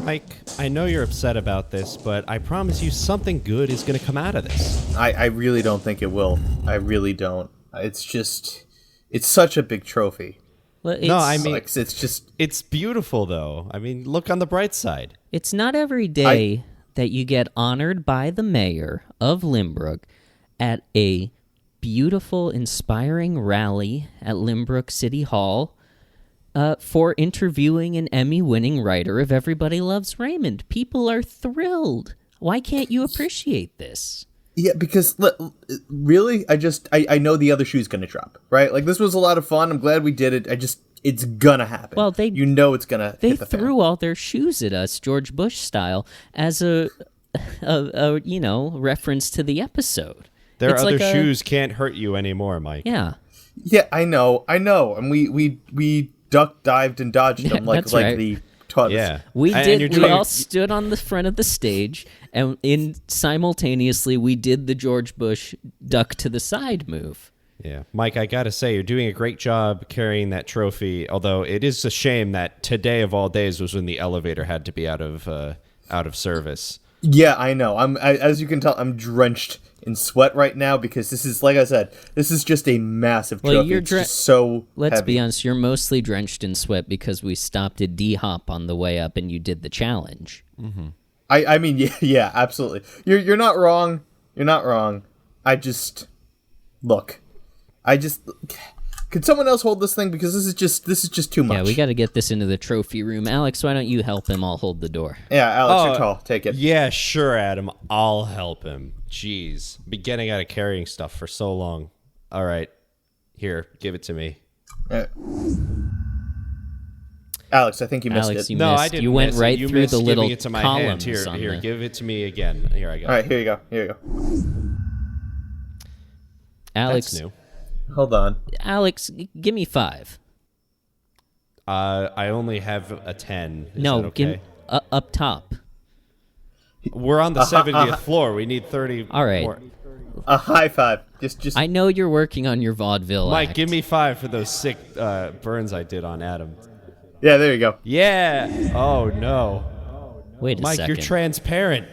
Mike, I know you're upset about this, but I promise you something good is going to come out of this. I really don't think it will. I really don't. It's such a big trophy. Well, No, I mean, Alex, it's beautiful, though. I mean, look on the bright side. it's not every day that you get honored by the mayor of Lynbrook at a beautiful, inspiring rally at Lynbrook City Hall for interviewing an Emmy-winning writer of Everybody Loves Raymond. People are thrilled. Why can't you appreciate this? Yeah, because really, I know the other shoe's gonna drop, right? Like, this was a lot of fun. I'm glad we did it. It's gonna happen. Well, it's gonna. They hit the fan. threw all their shoes at us, George Bush style, as a reference to the episode. Their It's other like shoes can't hurt you anymore, Mike. Yeah. Yeah, I know, and we duck dived and dodged them That's right. the taught us. Yeah. We And did. you're We doing- all stood on the front of the stage, and simultaneously we did the George Bush duck to the side move. Yeah. Mike, I got to say, you're doing a great job carrying that trophy, although it is a shame that today of all days was when the elevator had to be out of service. Yeah, I know. As you can tell, I'm drenched in sweat right now because this is, like I said, this is just a massive trophy. Well, you're it's just so Let's heavy. be honest, you're mostly drenched in sweat because we stopped at D-Hop on the way up and you did the challenge. Mm-hmm. I mean, yeah, absolutely. You're not wrong. You're not wrong. Could someone else hold this thing, because this is just too much. Yeah, we got to get this into the trophy room. Alex, why don't you help him? I'll hold the door. Yeah, Alex, you're tall. Take it. Yeah, sure, Adam. I'll help him. Jeez. Been getting out of carrying stuff for so long. All right. Here, give it to me. Alex, I think you missed Alex, it. you No, missed. I didn't. You went miss it. right You through missed the little giving it to my columns. hand. Here, on give it to me again. Here I go. All right, here you go. Here you go. Alex, That's new. Hold on. Alex, give me 5. I only have a 10. Is No, that okay? up top. We're on the 70th floor. We need 30 All right. more. A high five. Just. I know you're working on your vaudeville Mike, act. give me 5 for those sick burns I did on Adam. Yeah, there you go. Yeah. Oh, no. Wait a Mike, second. you're transparent.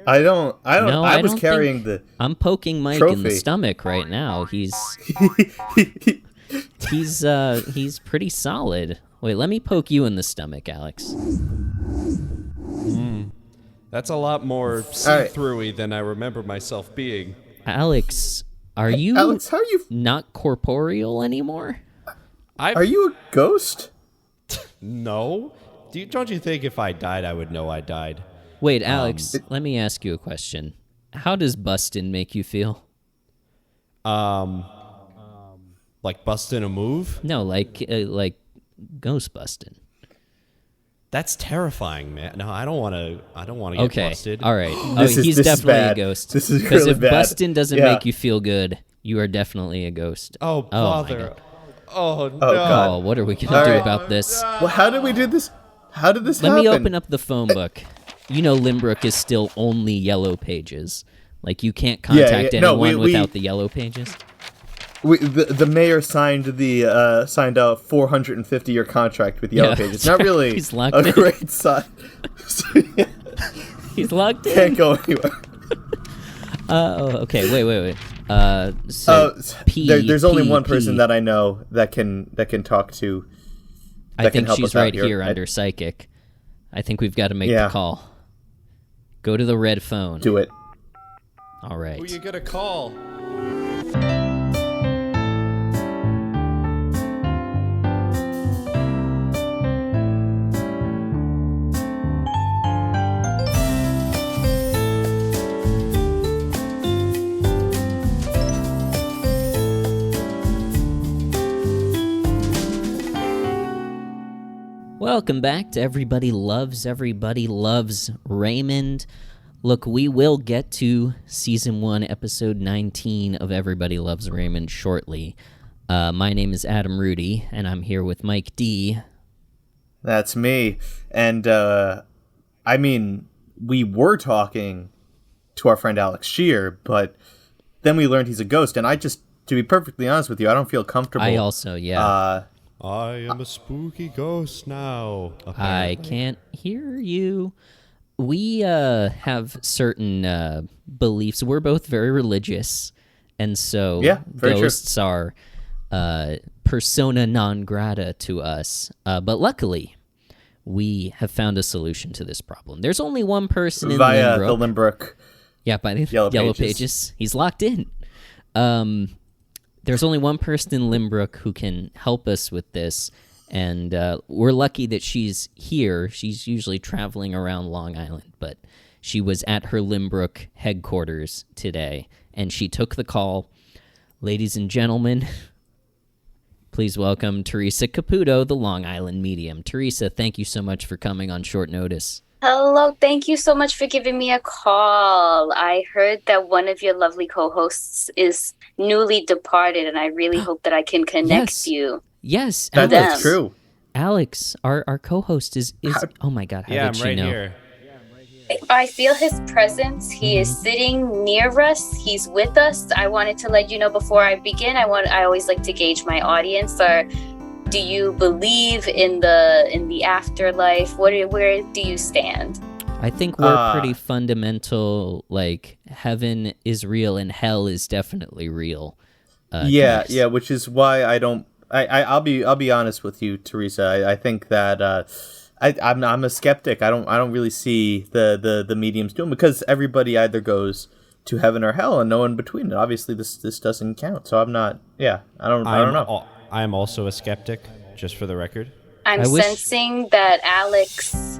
I don't. No, I was don't carrying think- the. I'm poking Mike in the trophy. stomach right now. He's pretty solid. Wait, let me poke you in the stomach, Alex. That's a lot more see-throughy than I remember myself being. Alex, are you Alex, how are you? not corporeal anymore? Are you a ghost? No. Don't you think if I died, I would know I died? Wait, Alex, let me ask you a question. How does bustin' make you feel? Like busting a move? No, like ghost bustin'. That's terrifying, man. No, I don't want to get Okay, busted. all right. This is- He's this is definitely a bad. ghost. This is Because really if bad. bustin' doesn't Yeah. make you feel good, you are definitely a ghost. Oh, my bother. God. Oh, no. God. Oh, what are we gonna All do right. about this? Well, how did we do this? How did this Let happen? me open up the phone book. You know Lynbrook is still only yellow pages. Like, you can't contact yeah. No, anyone we- without the yellow pages. The mayor signed a 450-year contract with Yellow Yeah, Pages. that's Not right. really He's locked a in. great sign. He's locked in. Can't go anywhere. Okay, wait. So There's only one P. person that I know that can talk to. I that can think help she's us out right here. here under psychic. I think we've got to make Yeah. the call. Go to the red phone. Do it. All right. Who you gonna call? Welcome back to Everybody Loves Raymond. Look, we will get to Season 1, Episode 19 of Everybody Loves Raymond shortly. My name is Adam Rudy, and I'm here with Mike D. That's me. And, I mean, we were talking to our friend Alex Shear, but then we learned he's a ghost, and to be perfectly honest with you, I don't feel comfortable. I also, yeah. I am a spooky ghost now. I Apparently. can't hear you. We have certain beliefs. We're both very religious, and so very true. ghosts are persona non grata to us. But luckily, we have found a solution to this problem. There's only one person in Via Lynbrook. the Lynbrook. Yeah, by the Yellow Pages. He's locked in. There's only one person in Lynbrook who can help us with this, and we're lucky that she's here. She's usually traveling around Long Island, but she was at her Lynbrook headquarters today, and she took the call. Ladies and gentlemen, please welcome Theresa Caputo, the Long Island medium. Theresa, thank you so much for coming on short notice. Hello, thank you so much for giving me a call. I heard that one of your lovely co-hosts is newly departed, and I really hope that I can connect you. Yes, That Alex. is true. Alex, our co-host is oh my God, how did Yeah, I'm she right know? here. I feel his presence. He is sitting near us. He's with us. I wanted to let you know before I begin. I always like to gauge my audience. Do you believe in the afterlife? Where do you stand? I think we're pretty fundamental. Like, heaven is real and hell is definitely real. Yeah, which is why I don't. I'll be honest with you, Theresa. I think that I'm a skeptic. I don't really see the mediums doing, because everybody either goes to heaven or hell and no in between. And obviously, this doesn't count. So I'm not. Yeah, I don't know. I am also a skeptic, just for the record. I'm sensing that Alex.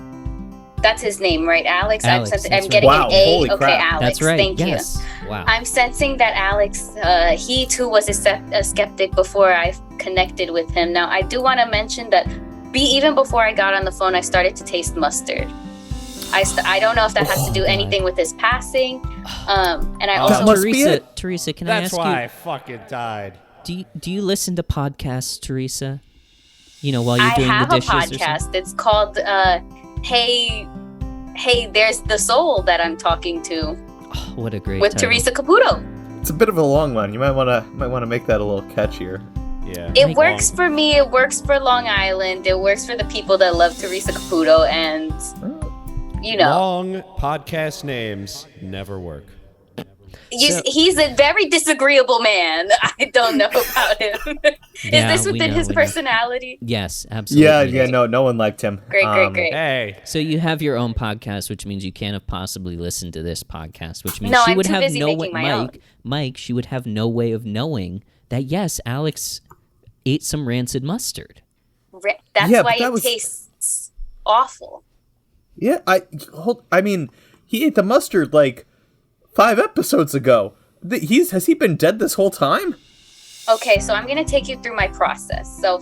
That's his name, right? Alex. Alex, I'm getting Wow, an A. holy Okay, crap. Alex. That's right. Thank Yes. you. Wow. I'm sensing that Alex, he too was a skeptic before I connected with him. Now, I do want to mention that even before I got on the phone, I started to taste mustard. I don't know if that has to do anything with his passing. And I also must be it. Teresa, can I That's ask why you? I fucking died. Do you listen to podcasts, Teresa? You know, while you're doing have the a dishes or something? podcast. It's called Hey, there's the soul that I'm talking to Oh, what a great with title. Theresa Caputo. It's a bit of a long one. You might want to make that a little catchier. Yeah. It works for me. It works for Long Island. It works for the people that love Theresa Caputo, and you know, Long podcast names never work. he's a very disagreeable man. I don't know about him. Yeah, Is this we within know, his we know. personality? Yes, absolutely. Yeah. No one liked him. Great. Hey, So you have your own podcast, which means you can't have possibly listened to this podcast, which means No, she I'm would too have busy no way. making my own. Mike, she would have no way of knowing that. Yes, Alex ate some rancid mustard. That's Yeah, why but that it was- tastes awful. Yeah, I mean, he ate the mustard like 5 episodes ago. Has he been dead this whole time? Okay, so I'm gonna take you through my process. So,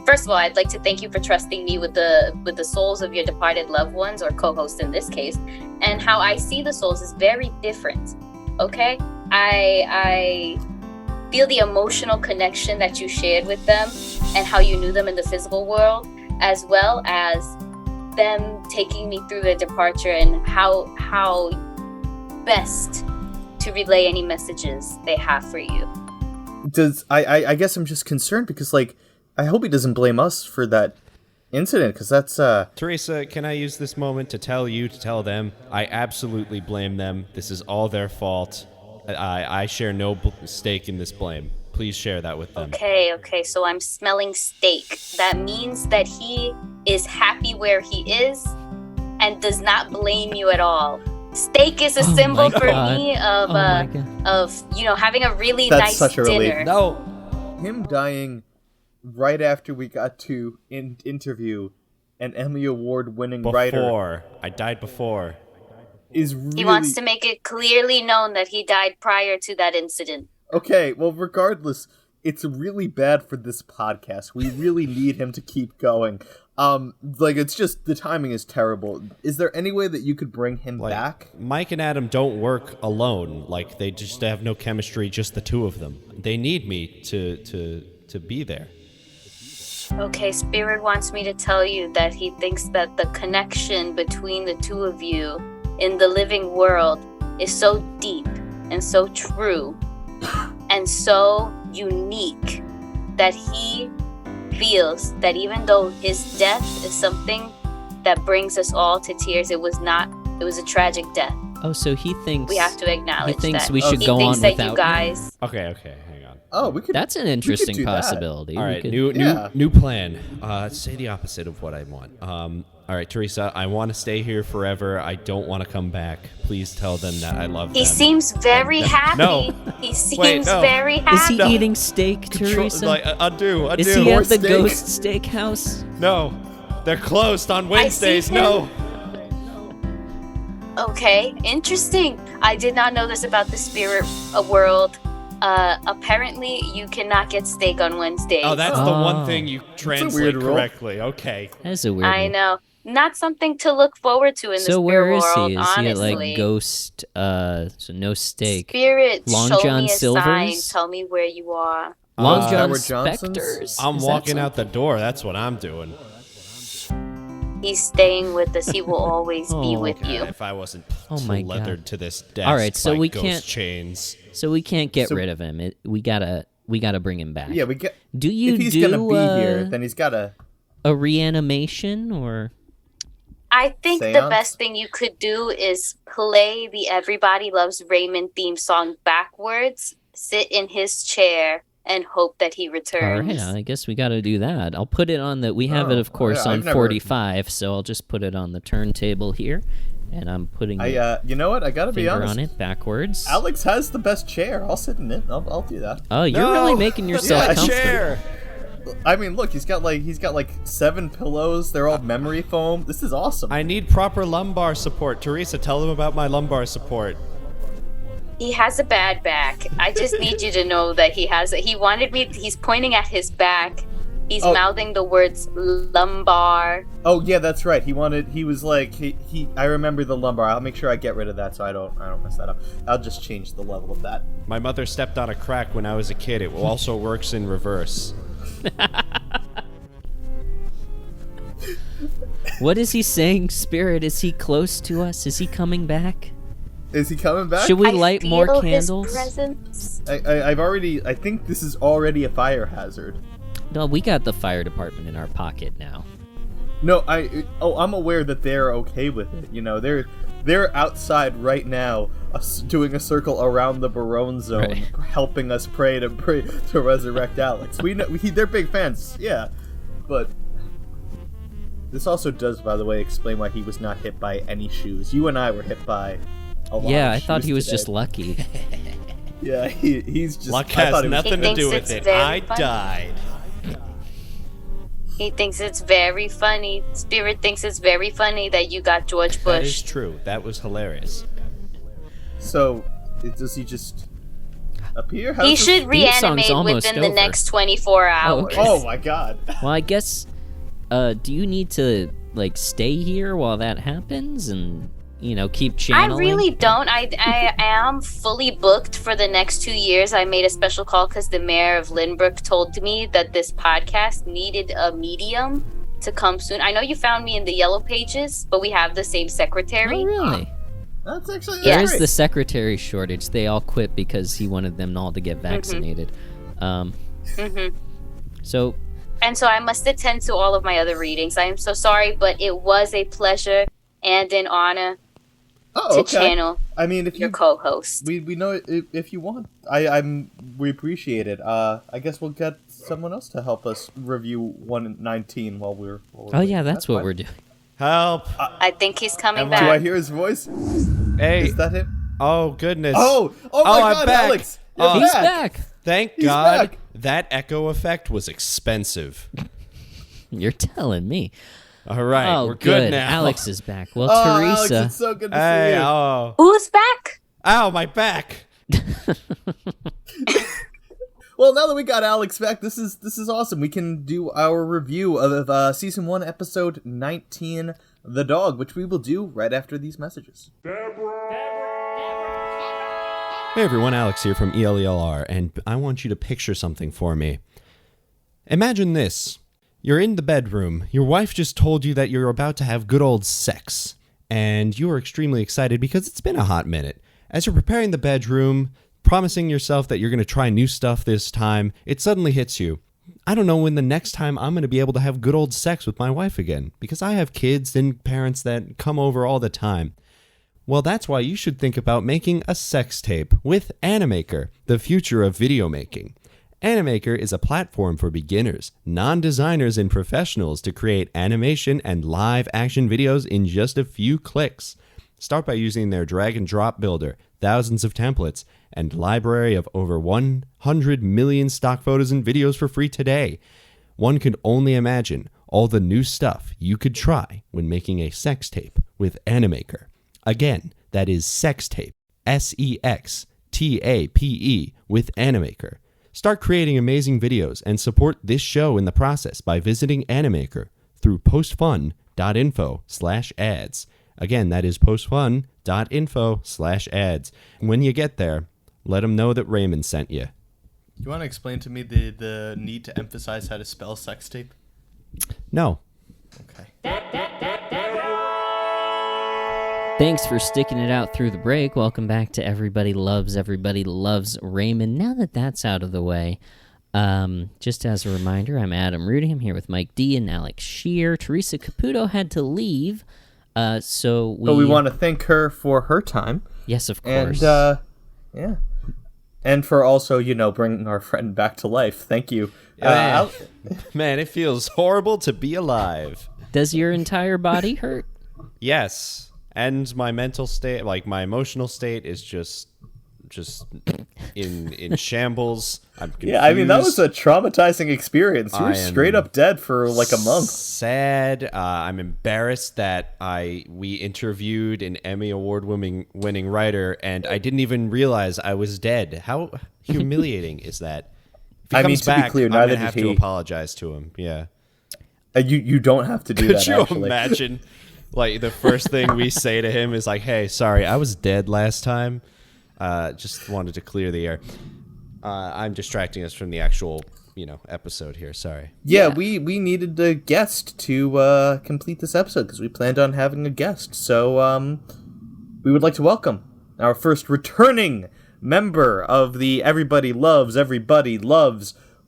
first of all, I'd like to thank you for trusting me with the souls of your departed loved ones, or co-host in this case. And how I see the souls is very different. Okay, I feel the emotional connection that you shared with them, and how you knew them in the physical world, as well as them taking me through their departure and how best to relay any messages they have for you. I guess I'm just concerned because, like, I hope he doesn't blame us for that incident, because that's Teresa, can I use this moment to tell them I absolutely blame them. This is all their fault. I share no stake in this blame. Please share that with them. Okay, so I'm smelling steak. That means that he is happy where he is and does not blame you at all. Steak is a symbol for me of having a really That's nice such a relief. dinner. No. him dying right after we got to interview an Emmy Award-winning writer. I died before. Is really... He wants to make it clearly known that he died prior to that incident. Okay, well, regardless, it's really bad for this podcast. We really need him to keep going. It's just, the timing is terrible. Is there any way that you could bring him back? Mike and Adam don't work alone. Like, they just have no chemistry, just the two of them. They need me to be there. Okay, Spirit wants me to tell you that he thinks that the connection between the two of you in the living world is so deep and so true and so unique that he feels that even though his death is something that brings us all to tears, it was a tragic death. Oh, so he thinks We have to acknowledge he thinks that. we should He go thinks on that without you him? guys. Okay, hang on. Oh, we could. That's an we could interesting do that. possibility. All We right, could- new plan. Say the opposite of what I want. All right, Theresa, I want to stay here forever. I don't want to come back. Please tell them that I love them. He seems very happy. No. He seems Wait, no. very Is happy. he eating steak, Teresa? Like, undo. Is he More at the steak? Ghost Steakhouse? No, they're closed on Wednesdays. him. No. Okay, interesting. I did not know this about the spirit world. Apparently, you cannot get steak on Wednesdays. Oh, that's the Oh. one thing you translate weird rule. correctly. Okay. That's a weird I one. know. Not something to look forward to in the So spirit where is world, he? Is honestly. he at like Ghost, so no steak? Spirit, Long show John me a sign. Silver's? Tell me where you are. Long Uh, John Howard Johnson's? Spectors? I'm Is that walking out the something? door. That's what I'm doing. He's staying with us. He will always be Oh. with you. If I wasn't Oh my God. leathered to this desk All right, so by we ghost can't- chains. So we can't get So- rid of him. We gotta bring him back. Yeah, we get. Do you If he's do gonna be here, then he's gotta. a reanimation or? I think the Seance? best thing you could do is play the Everybody Loves Raymond theme song backwards, sit in his chair, and hope that he All returns. right, I guess we got to do that. I'll put it on the. We have it, Oh, of course, yeah, on I've never- 45. So I'll just put it on the turntable here, and I'm putting the You know what? I gotta be finger honest. on it backwards. Alex has the best chair. I'll sit in it. I'll do that. Oh, you're really making yourself Yeah, comfortable. Chair. I mean, look, he's got like 7 pillows. They're all memory foam. This is awesome. I need proper lumbar support. Teresa, tell them about my lumbar support. He has a bad back. I just need you to know that he has it. He wanted me. He's pointing at his back. He's Oh. mouthing the words lumbar. Oh yeah, that's right. He was like he. I remember the lumbar. I'll make sure I get rid of that so I don't mess that up. I'll just change the level of that. My mother stepped on a crack when I was a kid. It also works in reverse. What is he saying, Spirit? Is he close to us? Is he coming back? Is he coming back? Should we I light feel more his candles? presence. I've already. I think this is already a fire hazard. No, we got the fire department in our pocket now. No, I'm aware that they're okay with it. You know, they're outside right now, doing a circle around the Barone Zone, Right. helping us pray to resurrect Alex. We know they're big fans, yeah, but this also does, by the way, explain why he was not hit by any shoes. You and I were hit by a lot. Yeah, of I thought shoes he was today. just lucky. Yeah, he's just. Luck I has thought he was- nothing He to do thinks with it's it. very I funny. died. He thinks it's very funny. Spirit thinks it's very funny that you got George That is Bush. true. That was hilarious. So, does he just appear? How He does should song's reanimate almost within the over. next 24 hours. okay. Oh my God! Well, I guess. Do you need to like stay here while that happens and keep I channeling? really don't. I am fully booked for the next 2 years. I made a special call because the mayor of Lynbrook told me that this podcast needed a medium to come soon. I know you found me in the yellow pages, but we have the same secretary. Oh, really? That's actually There that's is great. the secretary shortage. They all quit because he wanted them all to get vaccinated. So And so I must attend to all of my other readings. I am so sorry, but it was a pleasure and an honor Oh, to okay. channel I mean, if your you co-host. we know if you want, we appreciate it. I guess we'll get someone else to help us review 119 while we're oh yeah, that's what fine. we're doing. Help! I think he's coming Am Do I back. hear his voice? Hey! Is that him? Oh goodness! Oh my I'm God, back. Alex! You're Oh. He's back. back. Thank He's God back. that echo effect was expensive. You're telling me. All right, Oh, we're good now. Alex is back. Well, Oh, Alex, Teresa. it's so good to Hey! see you. Oh! Who's back? Ow! My back! Well, now that we got Alex back, this is awesome. We can do our review of season 1, episode 19, The Dog, which we will do right after these messages. Hey everyone, Alex here from ELELR, and I want you to picture something for me. Imagine this. You're in the bedroom, your wife just told you that you're about to have good old sex, and you are extremely excited because it's been a hot minute. As you're preparing the bedroom, promising yourself that you're going to try new stuff this time, it suddenly hits you. I don't know when the next time I'm going to be able to have good old sex with my wife again, because I have kids and parents that come over all the time. Well, that's why you should think about making a sex tape with Animaker, the future of video making. Animaker is a platform for beginners, non-designers, and professionals to create animation and live action videos in just a few clicks. Start by using their drag and drop builder, thousands of templates, and library of over 100 million stock photos and videos for free today. One could only imagine all the new stuff you could try when making a sex tape with Animaker. Again, that is sex tape, SEXTAPE with Animaker. Start creating amazing videos and support this show in the process by visiting Animaker through postfun.info/ads. Again, that is postfun.info/ads. When you get there, let them know that Raymond sent you. You want to explain to me the need to emphasize how to spell sex tape? No. Okay. Thanks for sticking it out through the break. Welcome back to Everybody Loves Raymond. Now that that's out of the way, just as a reminder, I'm Adam Rudy. I'm here with Mike D and Alex Shear. Theresa Caputo had to leave, but we want to thank her for her time. Yes, of course. And yeah, and for also bringing our friend back to life. Thank you. Man, it feels horrible to be alive. Does your entire body hurt? Yes. And my mental state, like my emotional state, is just in shambles. I'm confused. Yeah, I mean, that was a traumatizing experience. You were straight up dead for like a month. Sad. I'm embarrassed that we interviewed an Emmy Award winning writer, and I didn't even realize I was dead. How humiliating is that? If he comes back, be clear, I'm neither gonna have did to he. apologize to him. Yeah. You don't have to do Could that. you actually. imagine? Like, the first thing we say to him is like, hey, sorry, I was dead last time. Just wanted to clear the air. I'm distracting us from the actual, episode here. Sorry. Yeah, we needed a guest to complete this episode because we planned on having a guest. So we would like to welcome our first returning member of the Everybody Loves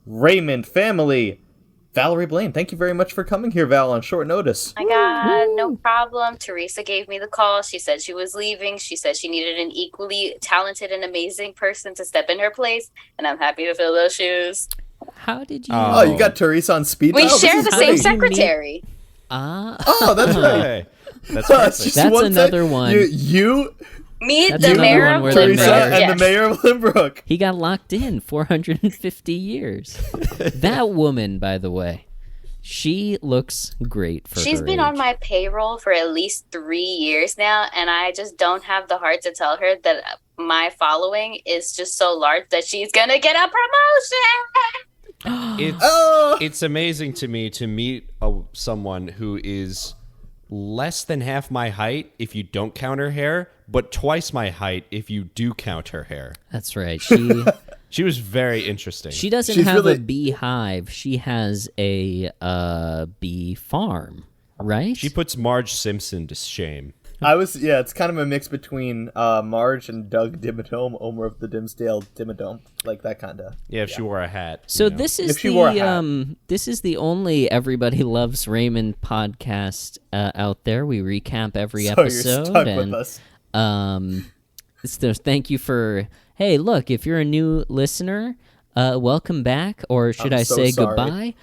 Raymond family, Valerie Blain. Thank you very much for coming here, Val, on short notice. My God, no problem. Teresa gave me the call. She said she was leaving. She said she needed an equally talented and amazing person to step in her place, and I'm happy to fill those shoes. How did you? Oh, you got Teresa on speed We dial? share the This is same great. secretary. Oh, that's right. Hey, that's That's perfect. That's another one. You Me, That's the another mayor one of where the Teresa, mayor- and the mayor of Lynbrook. He got locked in 450 years. That woman, by the way, she looks great for She's her been age. on my payroll for at least 3 years now, and I just don't have the heart to tell her that my following is just so large that she's gonna get a promotion. It's amazing to me to meet someone who is less than half my height if you don't count her hair, but twice my height if you do count her hair. That's right. She was very interesting. She doesn't She's have really- a beehive. She has a bee farm, right? She puts Marge Simpson to shame. It's kind of a mix between Marge and Doug Dimmadome, owner of the Dimsdale Dimmadome, like that kind of. Yeah, if she wore a hat. So you know. this is If she wore a hat. this is the only Everybody Loves Raymond podcast out there. We recap every So episode. you're stuck and, with us. So thank you for. Hey, look, if you're a new listener, welcome back, or should I'm I so say sorry. goodbye?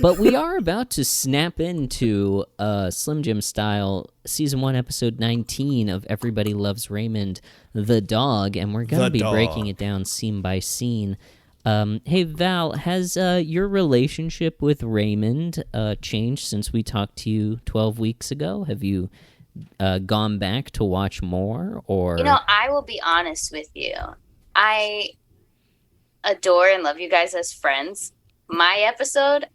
But we are about to snap into Slim Jim style season 1 episode 19 of Everybody Loves Raymond, the dog, and we're gonna The be dog. breaking it down scene by scene. Hey Val, has your relationship with Raymond changed since we talked to you 12 weeks ago? Have you gone back to watch more, or I will be honest with you. I adore and love you guys as friends. My episode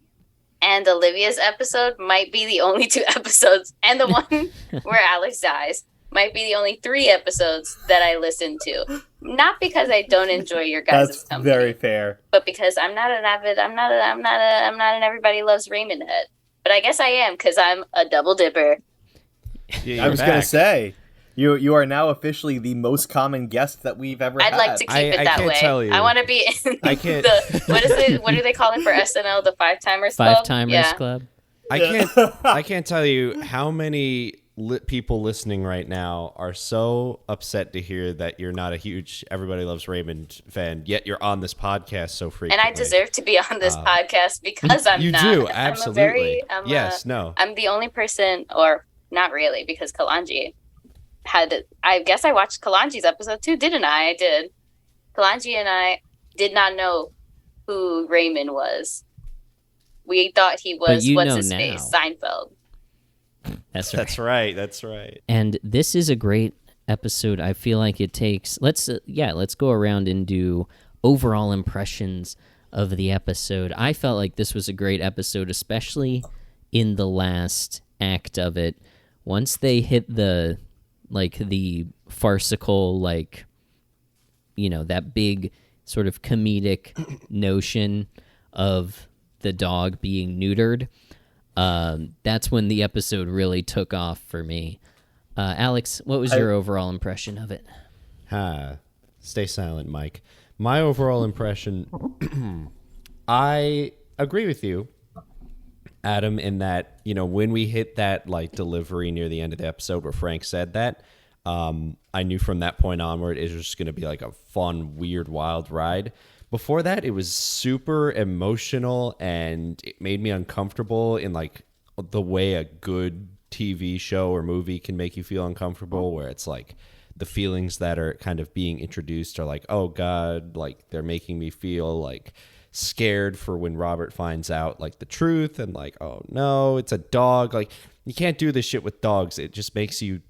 and Olivia's episode might be the only 2 episodes, and the one where Alex dies might be the only 3 episodes that I listen to. Not because I don't enjoy your guys' That's company, very fair. but because I'm not an Everybody Loves Raymond head. But I guess I am because I'm a double dipper. Yeah, I was going to say, You are now officially the most common guest that we've ever had. I'd like to keep it that can't way. tell you. I want to be in I can't. what is it? What do they call it for SNL? The Five Timers Club? Five Timers Club. I can't tell you how many people listening right now are so upset to hear that you're not a huge Everybody Loves Raymond fan, yet you're on this podcast so frequently. And I deserve to be on this podcast because I'm you not. do, absolutely. I'm the only person, or not really, because Kalanji I guess I watched Kalanji's episode too, didn't I? I did. Kalanji and I did not know who Raymond was. We thought he was, what's his face, Seinfeld. That's right. That's right. And this is a great episode. I feel like it takes. Let's go around and do overall impressions of the episode. I felt like this was a great episode, especially in the last act of it. Once they hit the farcical, that big sort of comedic notion of the dog being neutered. That's when the episode really took off for me. Alex, what was your overall impression of it? Stay silent, Mike. My overall impression, I agree with you, Adam, in that, when we hit that delivery near the end of the episode where Frank said that, I knew from that point onward it was just going to be a fun, weird, wild ride. Before that, it was super emotional, and it made me uncomfortable in the way a good TV show or movie can make you feel uncomfortable, where it's the feelings that are kind of being introduced are oh God, they're making me feel scared for when Robert finds out the truth, and oh no, it's a dog. You can't do this shit with dogs. It just makes you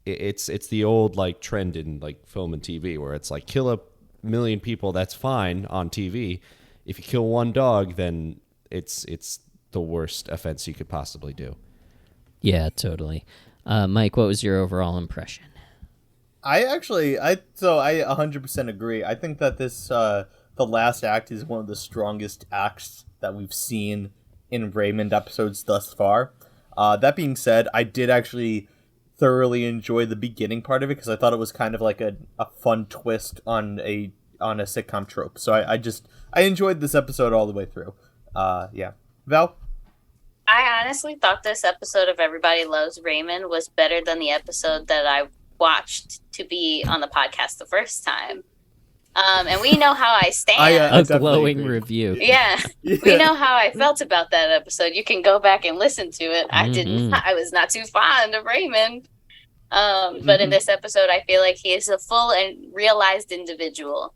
it's the old trend in film and TV where it's kill a million people, that's fine on TV. If you kill one dog, then it's the worst offense you could possibly do. Yeah, totally. Mike, what was your overall impression? I 100% agree. I think that this the last act is one of the strongest acts that we've seen in Raymond episodes thus far. That being said, I did actually thoroughly enjoy the beginning part of it because I thought it was kind of a fun twist on a sitcom trope. So I enjoyed this episode all the way through. Yeah. Val? I honestly thought this episode of Everybody Loves Raymond was better than the episode that I watched to be on the podcast the first time. And we know how I stand. A glowing review. Yeah. We know how I felt about that episode. You can go back and listen to it. I was not too fond of Raymond. But in this episode, I feel like he is a full and realized individual.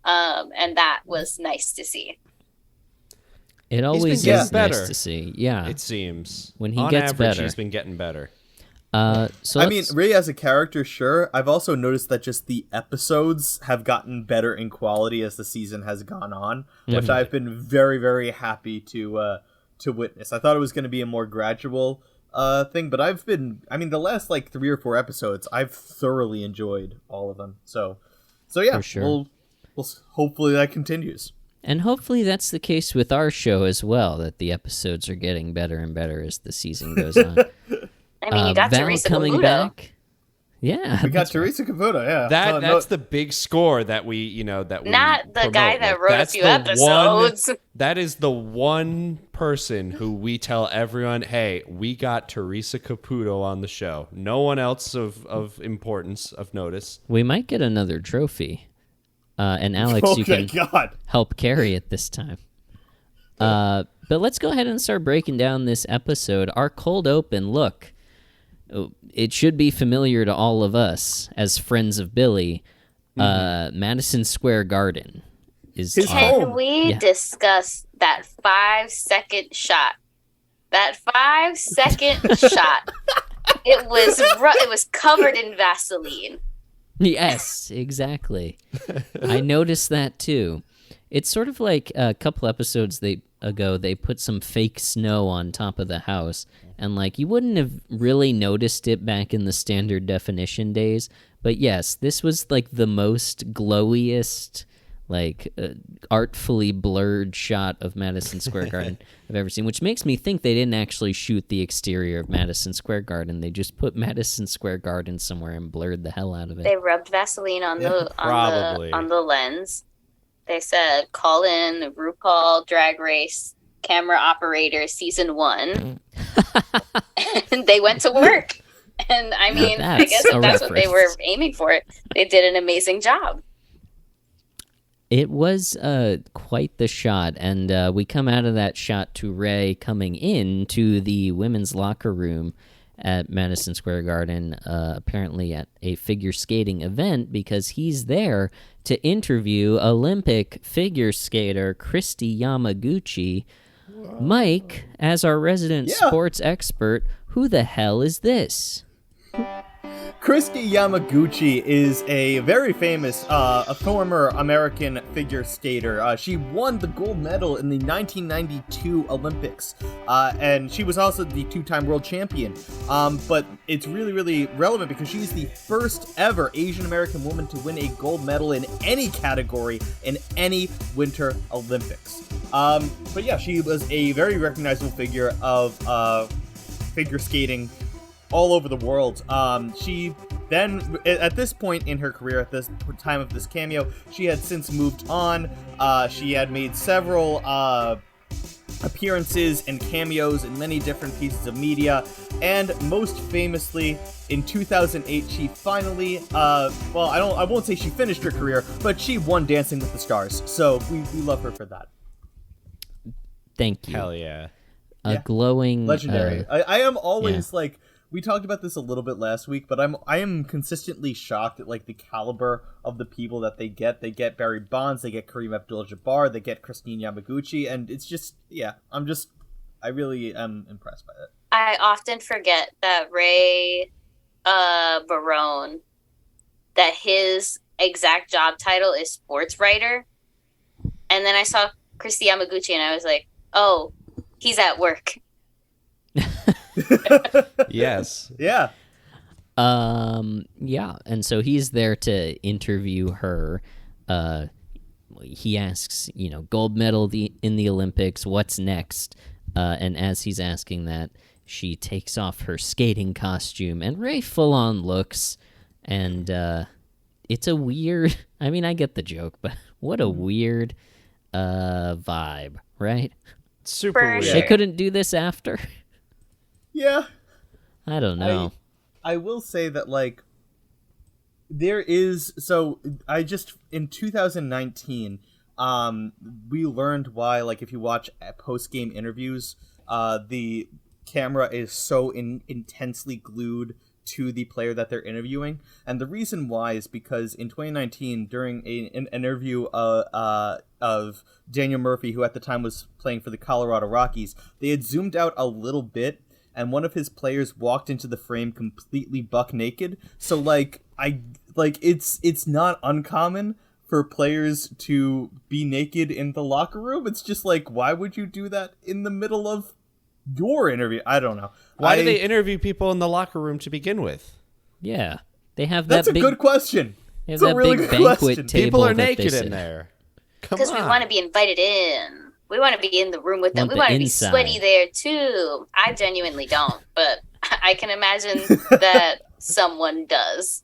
And that was nice to see. It always is nice to see. Yeah. It seems. When he on gets average, better. He's been getting better. Really, as a character, sure. I've also noticed that just the episodes have gotten better in quality as the season has gone on, which I've been very, very happy to witness. I thought it was going to be a more gradual thing, but the last 3 or 4 episodes, I've thoroughly enjoyed all of them. So yeah, for sure. We'll hopefully that continues. And hopefully that's the case with our show as well, that the episodes are getting better and better as the season goes on. You got Val Theresa coming Caputo. Back. Yeah. We got Theresa Caputo, yeah. That's the big score that we Not the promote. guy that wrote a few episodes. That is the one person who we tell everyone, hey, we got Theresa Caputo on the show. No one else of importance, of notice. We might get another trophy. And Alex, you can help carry it this time. But let's go ahead and start breaking down this episode. Our cold open, look, it should be familiar to all of us as friends of Billy. Madison Square Garden is his Can home. we discuss that 5-second shot? That 5-second shot. It was covered in Vaseline. Yes, exactly. I noticed that too. It's sort of like a couple episodes ago, they put some fake snow on top of the house, and you wouldn't have really noticed it back in the standard definition days. But yes, this was the most glowiest, artfully blurred shot of Madison Square Garden I've ever seen, which makes me think they didn't actually shoot the exterior of Madison Square Garden. They just put Madison Square Garden somewhere and blurred the hell out of it. They rubbed Vaseline on the lens. They said, "Call in RuPaul Drag Race camera operator season 1." And they went to work. And I mean, I guess if that's what they were aiming for. They did an amazing job. It was quite the shot, and we come out of that shot to Ray coming into the women's locker room at Madison Square Garden, apparently at a figure skating event, because he's there to interview Olympic figure skater Kristi Yamaguchi. Whoa. Mike, as our resident sports expert, who the hell is this? Kristi Yamaguchi is a very famous, a former American figure skater. She won the gold medal in the 1992 Olympics, and she was also the 2-time world champion. But it's really, really relevant because she's the first ever Asian American woman to win a gold medal in any category in any Winter Olympics. But yeah, she was a very recognizable figure of figure skating all over the world. She then, at this point in her career, at this time of this cameo, she had since moved on. She had made several appearances and cameos in many different pieces of media, and most famously, in 2008, she finally, I won't say she finished her career, but she won Dancing with the Stars. So we love her for that. Thank you. Hell yeah. Glowing, legendary. I am always we talked about this a little bit last week, but I am consistently shocked at the caliber of the people that they get. They get Barry Bonds, they get Kareem Abdul-Jabbar, they get Christine Yamaguchi, and it's just I really am impressed by it. I often forget that Ray Barone, that his exact job title is sports writer, and then I saw Kristi Yamaguchi and I was like, oh, he's at work. Yes. Yeah. Yeah, and so he's there to interview her. He asks, gold medal in the Olympics, what's next? And as he's asking that, she takes off her skating costume, and Ray full-on looks, and it's a weird... I mean, I get the joke, but what a weird vibe, right? Super weird. They couldn't do this after? Yeah. I don't know. I will say that, there is... So, in 2019, we learned why, if you watch post-game interviews, the camera is so intensely glued to the player that they're interviewing. And the reason why is because in 2019, during an interview of Daniel Murphy, who at the time was playing for the Colorado Rockies, they had zoomed out a little bit, and one of his players walked into the frame completely buck naked. So it's not uncommon for players to be naked in the locker room. It's just why would you do that in the middle of your interview? I don't know. Why do they interview people in the locker room to begin with? Yeah, they have that. That's a good question. They have that really big banquet table. People are naked in there. Because we want to be invited in. We want to be in the room with them. We want to be sweaty there too. I genuinely don't, but I can imagine that someone does.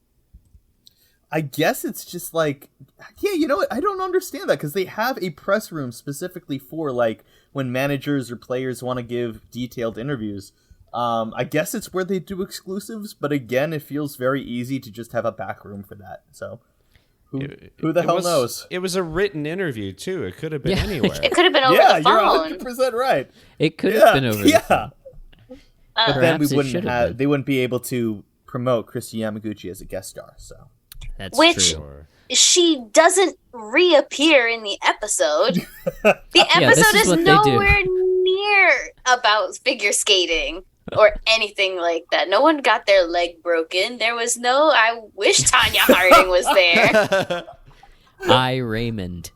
I guess it's just you know what? I don't understand that, because they have a press room specifically for when managers or players want to give detailed interviews. I guess it's where they do exclusives, but again, it feels very easy to just have a back room for that. So who the hell knows? It was a written interview too. It could have been anywhere. It could have been over the phone. You're 100% right. It could have been over the phone. But then they wouldn't be able to promote Kristi Yamaguchi as a guest star. So that's true. She doesn't reappear in the episode. The episode is nowhere near about figure skating or anything like that. No one got their leg broken. There was no, I wish Tonya Harding was there. I Raymond.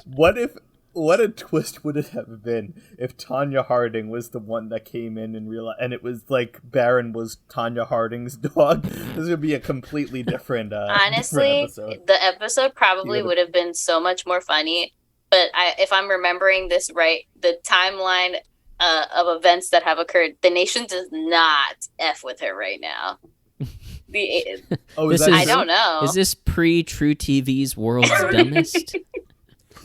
What if What a twist would it have been if Tonya Harding was the one that came in and realized, and it was like Baron was Tonya Harding's dog. This would be a completely different. Honestly, different episode. The episode probably would have been so much more funny. But if I'm remembering this right, the timeline of events that have occurred, the nation does not F with her right now. I don't know. Is this pre-True TV's World's Dumbest?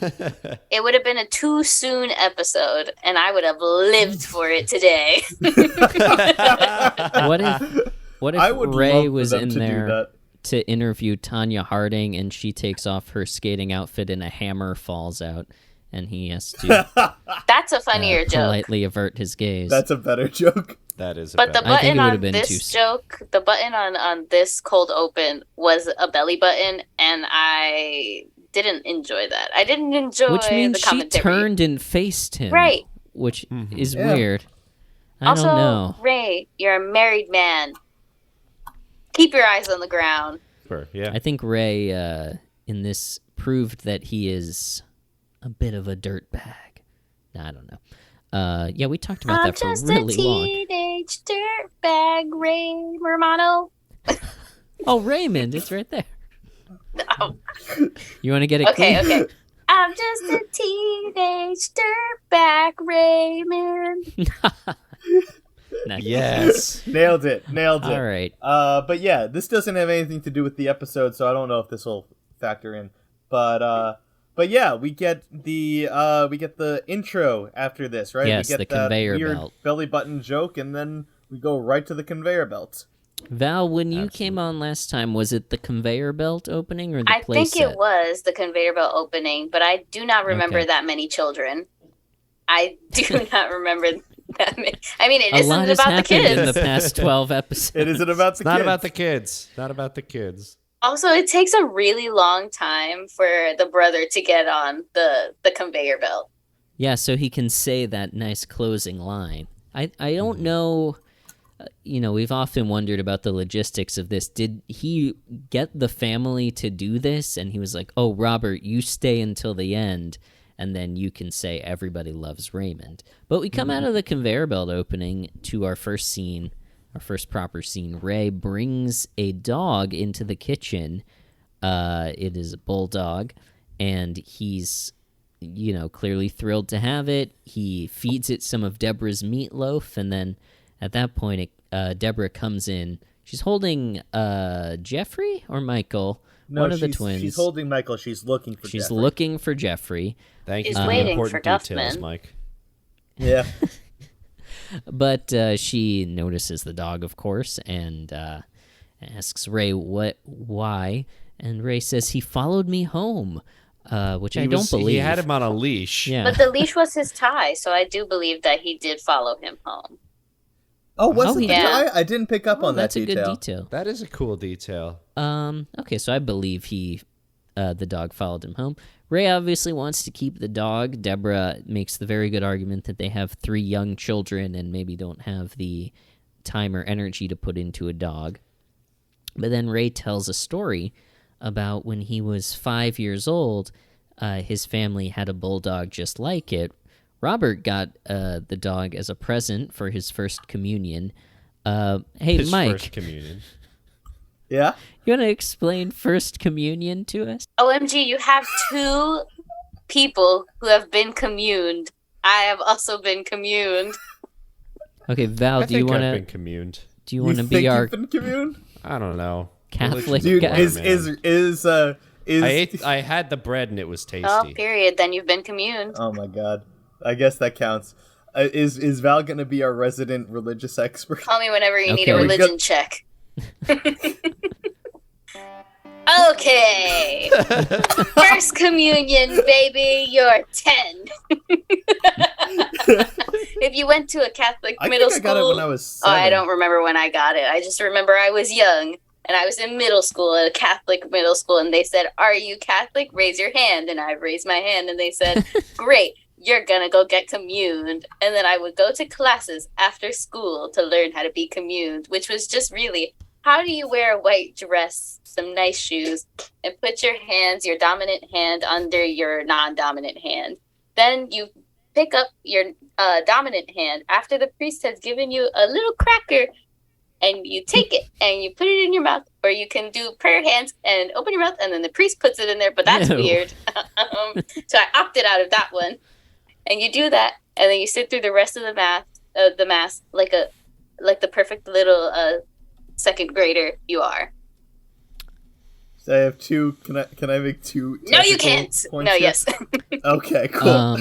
It would have been a too soon episode, and I would have lived for it today. What if Ray was in there to interview Tonya Harding, and she takes off her skating outfit and a hammer falls out, and he has to that's a funnier joke. Politely avert his gaze. That's a better joke. That is. But the button on this joke, the button on this cold open was a belly button, and I didn't enjoy that. I didn't enjoy which means the commentary. She turned and faced him, right? Which is weird. I also, don't know. Ray, you're a married man. Keep your eyes on the ground. Sure, yeah. I think Ray in this proved that he is a bit of a dirtbag. I don't know. Yeah, we talked about that for really long. I'm just a teenage dirtbag, Ray Romano. Oh, Raymond, it's right there. No. You want to get it clean? Okay. I'm just a teenage dirtbag, Raymond. Nice. Yes. Nailed it. All right. But yeah, this doesn't have anything to do with the episode, so I don't know if this will factor in. But yeah, we get the intro after this, right? Yes, we get the that conveyor weird belt. belly button joke, and then we go right to the conveyor belt. Val, when you came on last time, was it the conveyor belt opening or the I think playset? it was the conveyor belt opening, but I do not remember that many children. I do not remember that many. I mean, it isn't about the kids. A lot has happened in the past 12 episodes. It isn't about the kids. Not about the kids. Not about the kids. Also, it takes a really long time for the brother to get on the conveyor belt. Yeah, so he can say that nice closing line. I don't know, we've often wondered about the logistics of this. Did he get the family to do this? And he was like, oh, Robert, you stay until the end, and then you can say Everybody Loves Raymond. But we come out of the conveyor belt opening to our first scene. Our first proper scene. Ray brings a dog into the kitchen. It is a bulldog, and he's, clearly thrilled to have it. He feeds it some of Deborah's meatloaf, and then at that point, Deborah comes in. She's holding Jeffrey or Michael, one of the twins. She's holding Michael. She's looking for Jeffrey. She's looking for Jeffrey. Thank you She's for the waiting important for details, Guffman. Mike. Yeah. But she notices the dog, of course, and asks Ray why. And Ray says he followed me home, which I don't believe. He had him on a leash. Yeah. But the leash was his tie, so I do believe that he did follow him home. Oh, was it the yeah. tie? I didn't pick up on that That's detail. a good detail. That is a cool detail. Okay, so I believe the dog followed him home. Ray obviously wants to keep the dog. Deborah makes the very good argument that they have 3 young children and maybe don't have the time or energy to put into a dog. But then Ray tells a story about when he was 5 years old, his family had a bulldog just like it. Robert got the dog as a present for his first communion. Hey, His Mike. first communion. Yeah? You want to explain First Communion to us? OMG, you have 2 people who have been communed. I have also been communed. Okay, Val, I do you think want I've been to communed. be our You've been communed? I don't know. Catholic Dude, guy? I had the bread and it was tasty. Oh, period. Then you've been communed. Oh my god. I guess that counts. Is Val gonna be our resident religious expert? Call me whenever you need Okay. a religion check. Okay. First communion, baby, you're 10. If you went to a Catholic middle think school, I got it when I was 7. I don't remember when I got it. I just remember I was young and I was in middle school at a Catholic middle school, and they said, "Are you Catholic? Raise your hand." And I raised my hand, and they said, "Great, you're gonna go get communed." And then I would go to classes after school to learn how to be communed, which was just really, how do you wear a white dress, some nice shoes, and put your dominant hand under your non-dominant hand? Then you pick up your dominant hand after the priest has given you a little cracker, and you take it and you put it in your mouth, or you can do prayer hands and open your mouth, and then the priest puts it in there. But that's weird. So I opted out of that one. And you do that, and then you sit through the rest of the mass like the perfect little second grader you are. So I have two. Can I make two? No, you can't. No, here? Yes. Okay, cool.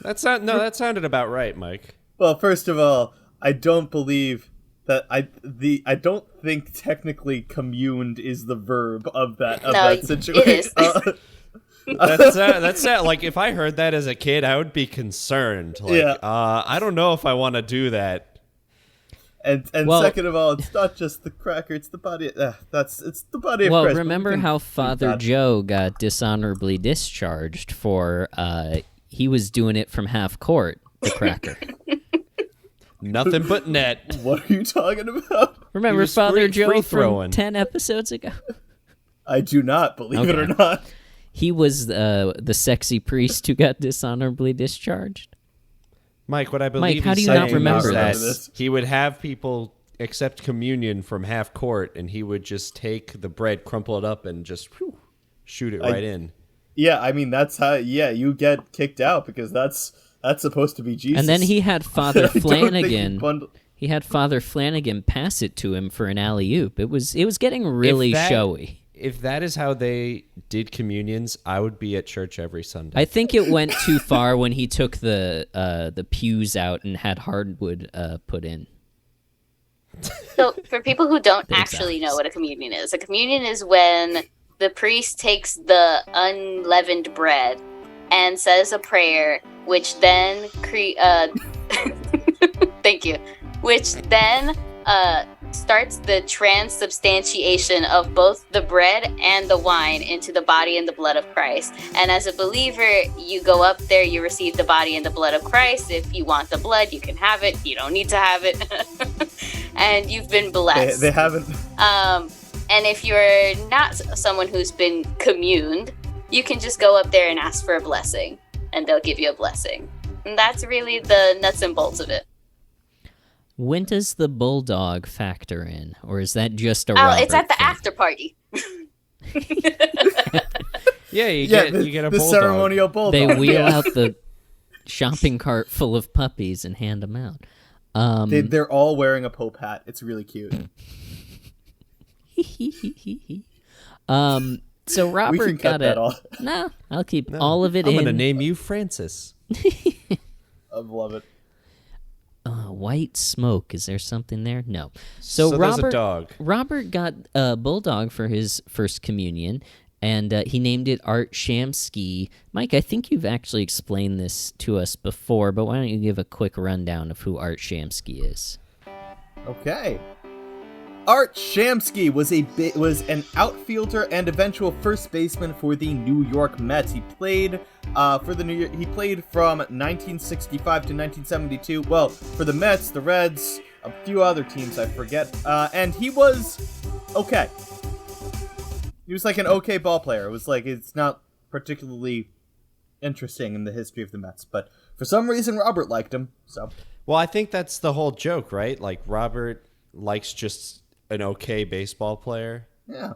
That sounded about right, Mike. Well, first of all, I don't believe that I don't think technically communed is the verb of that situation. It is. That's like if I heard that as a kid, I would be concerned. Like, yeah. I don't know if I want to do that. And second of all, it's not just the cracker; it's the body. It's the body of Christ. Well, remember how Father Joe got dishonorably discharged for he was doing it from half court, the cracker. Nothing but net. What are you talking about? Remember Father Joe from 10 episodes ago? I do not, believe it or not. He was the sexy priest who got dishonorably discharged. Mike, what I believe Mike, how do you not remember that? He would have people accept communion from half court, and he would just take the bread, crumple it up, and just shoot it right in. Yeah, I mean, that's how, you get kicked out, because that's supposed to be Jesus. And then he had Father Flanagan. He had Father Flanagan pass it to him for an alley-oop. It was getting really showy. If that is how they did communions, I would be at church every Sunday. I think it went too far when he took the pews out and had hardwood put in. So, for people who don't actually know what a communion is, when the priest takes the unleavened bread and says a prayer, which then thank you, which then starts the transubstantiation of both the bread and the wine into the body and the blood of Christ. And as a believer, you go up there, you receive the body and the blood of Christ. If you want the blood, you can have it. You don't need to have it. And you've been blessed. They haven't. And if you're not someone who's been communed, you can just go up there and ask for a blessing, and they'll give you a blessing. And that's really the nuts and bolts of it. When does the bulldog factor in, or is that just a Robert it's at the thing? after party. Yeah, you get a the bulldog. ceremonial bulldog. They wheel out the shopping cart full of puppies and hand them out. They're all wearing a Pope hat. It's really cute. So Robert we can cut that off. No, I'll keep all of it in. I'm going to name you Francis. I love it. White smoke. Is there something there? No. So there's Robert, a dog. Robert got a bulldog for his first communion, and he named it Art Shamsky. Mike, I think you've actually explained this to us before, but why don't you give a quick rundown of who Art Shamsky is? Okay. Art Shamsky was an outfielder and eventual first baseman for the New York Mets. He played He played from 1965 to 1972. Well, for the Mets, the Reds, a few other teams I forget. And he was okay. He was like an okay ball player. It was like it's not particularly interesting in the history of the Mets, but for some reason Robert liked him. So. Well, I think that's the whole joke, right? Like Robert likes just an okay baseball player. Yeah.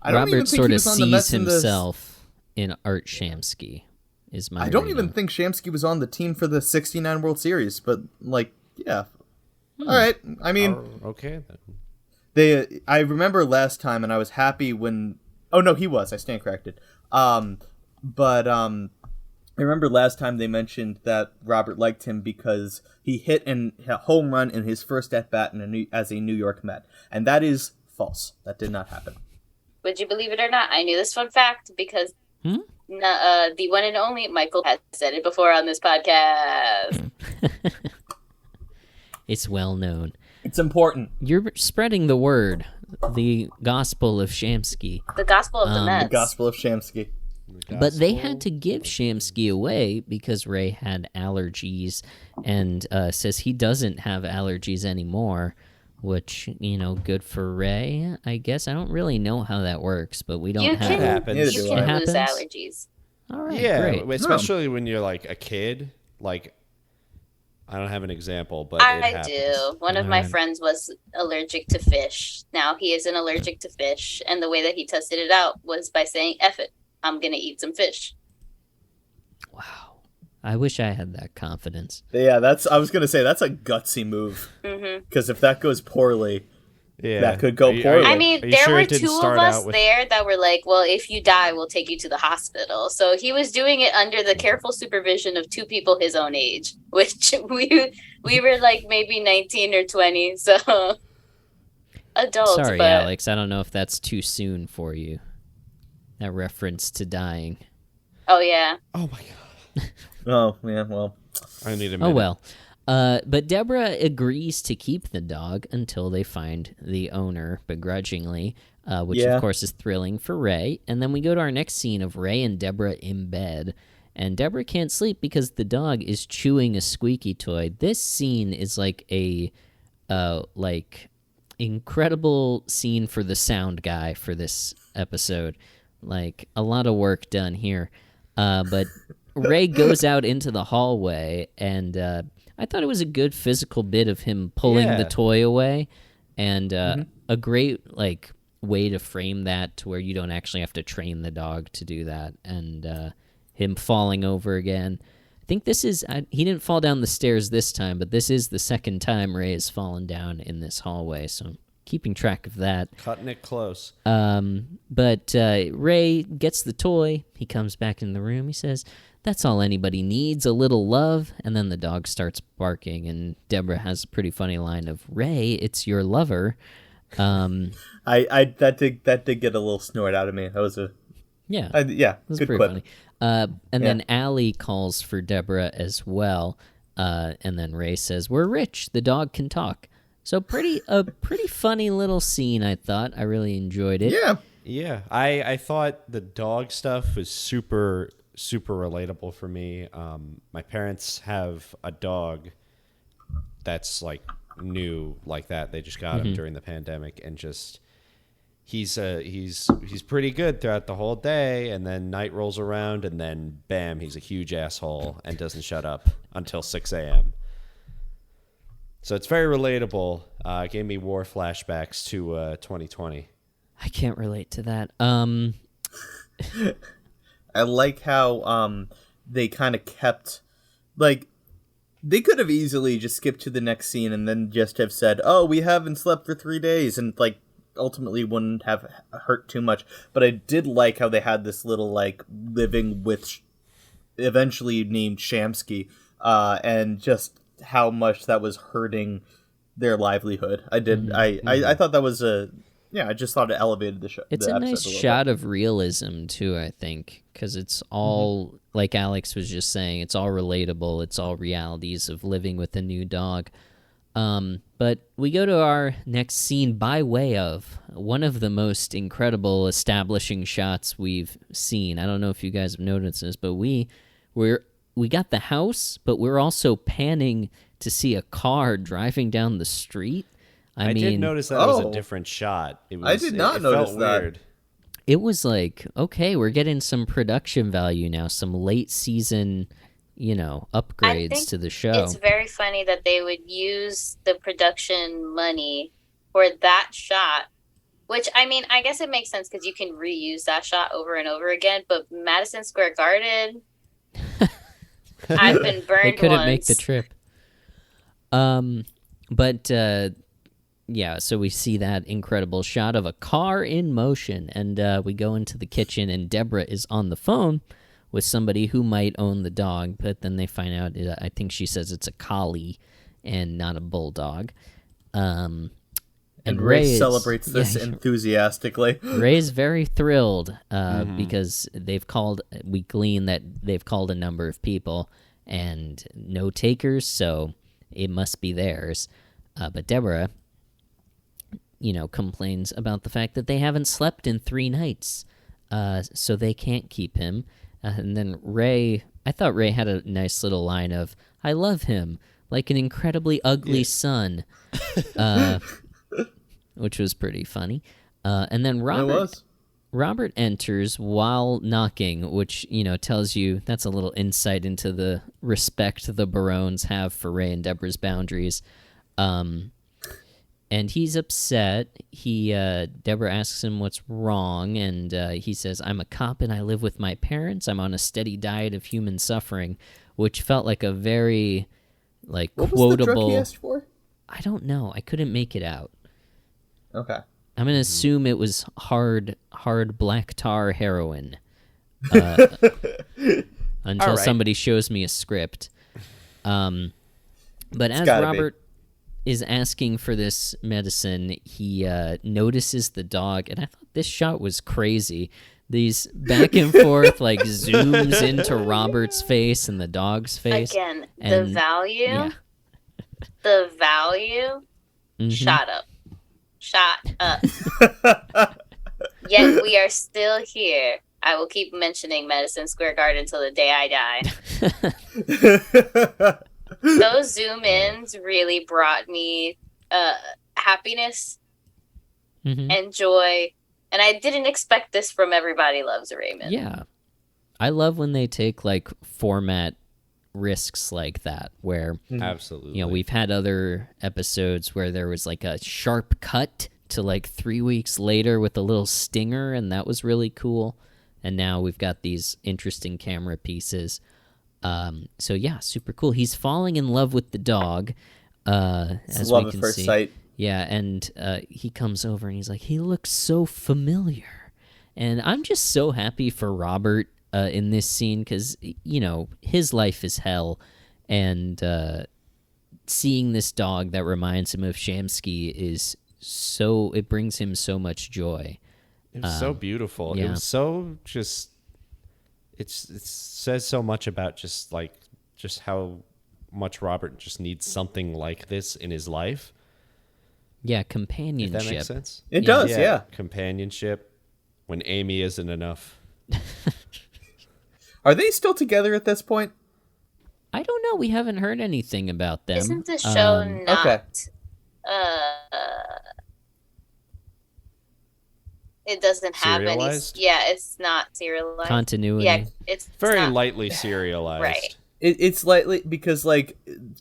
Robert sort of sees himself in Art Shamsky, is my I don't even think Shamsky was on the team for the 69 World Series, but, like, yeah. All right. I mean... okay, then. I remember last time, and I was happy when... Oh, no, he was. I stand corrected. I remember last time they mentioned that Robert liked him because he hit a home run in his first at-bat as a New York Met. And that is false. That did not happen. Would you believe it or not? I knew this fun fact because the one and only Michael has said it before on this podcast. It's well known. It's important. You're spreading the word. The Gospel of Shamsky. The Gospel of the Mets. The Gospel of Shamsky. But they had to give Shamsky away because Ray had allergies and says he doesn't have allergies anymore, which, good for Ray, I guess. I don't really know how that works, but we don't have it. Happens. You can lose allergies. All right, Yeah, great. especially when you're like a kid. Like, I don't have an example, but I it happens. do. One of my friends was allergic to fish. Now he isn't allergic to fish, and the way that he tested it out was by saying, "Eff it, I'm gonna eat some fish." Wow. I wish I had that confidence. Yeah, I was gonna say that's a gutsy move. Because if that goes poorly, that could go poorly. I mean, there were two of us there that were like, well, if you die, we'll take you to the hospital. So he was doing it under the careful supervision of two people his own age, which we were like maybe 19 or 20. So adults. Sorry, but... Alex. I don't know if that's too soon for you. That reference to dying. Oh, yeah. Oh, my God. Oh, yeah, well. I need a minute. Oh, well. But Deborah agrees to keep the dog until they find the owner begrudgingly, which of course is thrilling for Ray. And then we go to our next scene of Ray and Deborah in bed. And Deborah can't sleep because the dog is chewing a squeaky toy. This scene is like a incredible scene for the sound guy for this episode. Like a lot of work done here. But Ray goes out into the hallway and I thought it was a good physical bit of him pulling the toy away, and a great way to frame that to where you don't actually have to train the dog to do that, and him falling over again. I think this is he didn't fall down the stairs this time, but this is the second time Ray has fallen down in this hallway, so I'm keeping track of that. Cutting it close. But Ray gets the toy. He comes back in the room. He says, "That's all anybody needs, a little love." And then the dog starts barking, and Deborah has a pretty funny line of, "Ray, it's your lover." That did get a little snort out of me. That was a it was good pretty quip. funny. And then Allie calls for Deborah as well. And then Ray says, "We're rich. The dog can talk." So a pretty funny little scene, I thought. I really enjoyed it. Yeah. I thought the dog stuff was super relatable for me. My parents have a dog that's like new like that. They just got him during the pandemic, and just he's pretty good throughout the whole day, and then night rolls around, and then bam, he's a huge asshole and doesn't shut up until 6 a.m. So it's very relatable. It gave me war flashbacks to 2020. I can't relate to that. I like how they kind of kept, they could have easily just skipped to the next scene and then just have said, "Oh, we haven't slept for 3 days," and ultimately wouldn't have hurt too much. But I did like how they had this little living with, eventually named Shamsky, and just how much that was hurting their livelihood. I thought that was I just thought it elevated the show. It's a nice shot of realism, too, I think, because it's all, like Alex was just saying, it's all relatable. It's all realities of living with a new dog. But we go to our next scene by way of one of the most incredible establishing shots we've seen. I don't know if you guys have noticed this, but we got the house, but we're also panning to see a car driving down the street. I mean, did notice that was a different shot. I did not notice that. Weird. It was like, okay, we're getting some production value now, some late season, upgrades to the show. It's very funny that they would use the production money for that shot, which, I mean, I guess it makes sense because you can reuse that shot over and over again, but Madison Square Garden, I've been burned They couldn't once. make the trip. Yeah, so we see that incredible shot of a car in motion, and we go into the kitchen, and Deborah is on the phone with somebody who might own the dog, but then they find out, I think she says it's a collie and not a bulldog. And Ray celebrates this enthusiastically. Ray's very thrilled because we glean that they've called a number of people and no takers, so it must be theirs. But Deborah, complains about the fact that they haven't slept in 3 nights, so they can't keep him. And then I thought Ray had a nice little line of, "I love him, like an incredibly ugly son," which was pretty funny. And then Robert, Robert enters while knocking, which, tells you that's a little insight into the respect the Barones have for Ray and Deborah's boundaries. And he's upset. Deborah asks him what's wrong, and he says, "I'm a cop and I live with my parents. I'm on a steady diet of human suffering," which felt like a very, what quotable... was the drug he asked for? I don't know. I couldn't make it out. Okay. I'm going to assume it was hard black tar heroin. Until somebody shows me a script. But as Robert is asking for this medicine, he notices the dog, and I thought this shot was crazy. These back and forth, zooms into Robert's face and the dog's face. Again, and, the value, yeah. Mm-hmm. Shot up. Yet we are still here. I will keep mentioning Madison Square Garden until the day I die. Those zoom ins really brought me happiness and joy. And I didn't expect this from Everybody Loves Raymond. Yeah. I love when they take format risks like that, where absolutely, we've had other episodes where there was a sharp cut to 3 weeks later with a little stinger, and that was really cool. And now we've got these interesting camera pieces. So yeah, super cool. He's falling in love with the dog. As love we at can first see. sight. Yeah, and he comes over and he's like, he looks so familiar. And I'm just so happy for Robert in this scene because, his life is hell. And seeing this dog that reminds him of Shamsky it brings him so much joy. It was so beautiful. Yeah. It was so just... It says so much about just how much Robert just needs something like this in his life. Yeah, companionship. If that makes sense. It does, yeah. Companionship when Amy isn't enough. Are they still together at this point? I don't know. We haven't heard anything about them. Isn't the show not... Okay. It doesn't have serialized? any... Yeah, it's not serialized. Continuity. Yeah, it's Very not, lightly serialized. Right. It's lightly because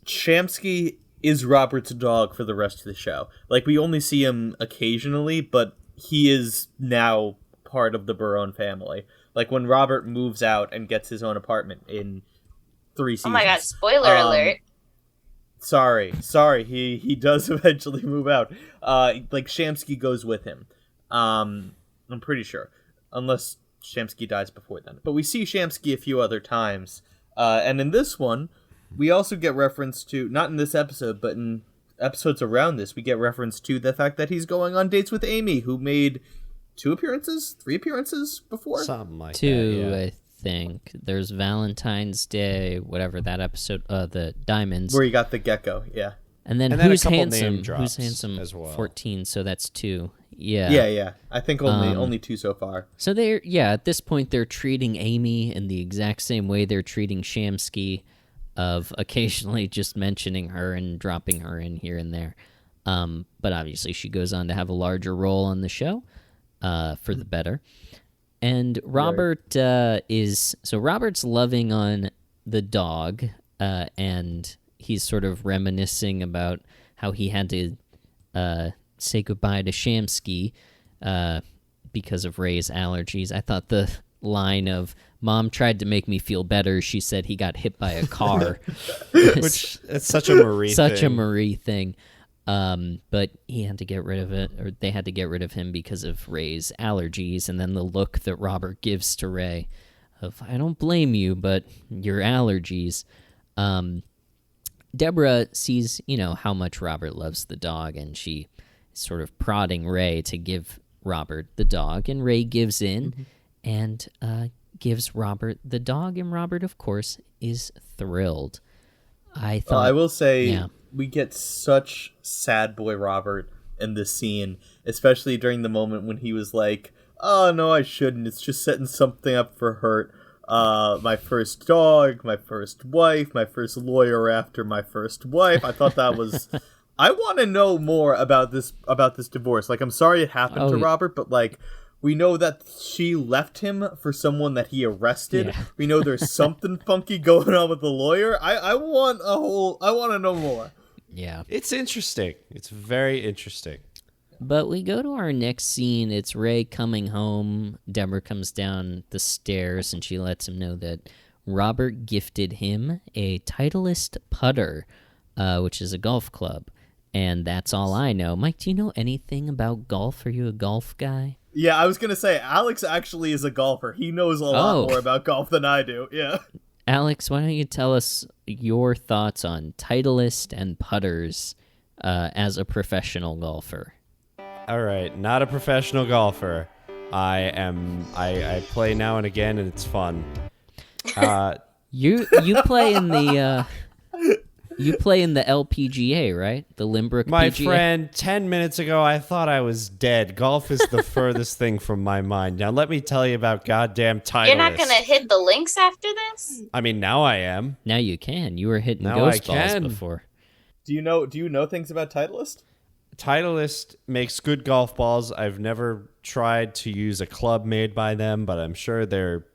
Shamsky is Robert's dog for the rest of the show. We only see him occasionally, but he is now part of the Barone family. When Robert moves out and gets his own apartment in 3 seasons. Oh my god, spoiler alert. Sorry. He does eventually move out. Shamsky goes with him. I'm pretty sure. Unless Shamsky dies before then. But we see Shamsky a few other times. And in this one, we also get reference to, not in this episode, but in episodes around this, we get reference to the fact that he's going on dates with Amy, who made 3 appearances before? Something like 2, that, yeah. I think. There's Valentine's Day, whatever that episode, the Diamonds. Where you got the gecko, yeah. And then a Who's couple Handsome? name drops Who's Handsome as well. 14, so that's 2. Yeah. Yeah. I think only 2 so far. So at this point they're treating Amy in the exact same way they're treating Shamsky, of occasionally just mentioning her and dropping her in here and there. But obviously she goes on to have a larger role on the show, for the better. And Robert Robert's loving on the dog, and he's sort of reminiscing about how he had to say goodbye to Shamsky because of Ray's allergies. I thought the line of "Mom tried to make me feel better. She said he got hit by a car," which it's such a Marie thing. But he had to get rid of it, or they had to get rid of him because of Ray's allergies. And then the look that Robert gives to Ray of, "I don't blame you, but your allergies." Deborah sees, how much Robert loves the dog, and she is sort of prodding Ray to give Robert the dog, and Ray gives in and gives Robert the dog, and Robert, of course, is thrilled. I will say, we get such sad boy Robert in this scene, especially during the moment when he was like, "Oh, no, I shouldn't. It's just setting something up for Hurt. My first dog, my first wife, my first lawyer after my first wife." I thought that was... I want to know more about this divorce. I'm sorry it happened to Robert, but We know that she left him for someone that he arrested. Yeah. We know there's something funky going on with the lawyer. I want to know more. Yeah. It's interesting. It's very interesting. But we go to our next scene. It's Ray coming home. Deborah comes down the stairs and she lets him know that Robert gifted him a Titleist putter, which is a golf club. And that's all I know. Mike, do you know anything about golf? Are you a golf guy? Yeah, I was going to say, Alex actually is a golfer. He knows a lot more about golf than I do. Yeah. Alex, why don't you tell us your thoughts on Titleist and putters as a professional golfer? All right, not a professional golfer. I play now and again, and it's fun. You play in the LPGA, right? The Lynbrook My PGA? friend, 10 minutes ago, I thought I was dead. Golf is the furthest thing from my mind. Now, let me tell you about goddamn Titleist. You're not going to hit the links after this? I mean, now I am. Now you can. You were hitting Now ghost I balls can. before. Do you know things about Titleist? Titleist makes good golf balls. I've never tried to use a club made by them, but I'm sure they're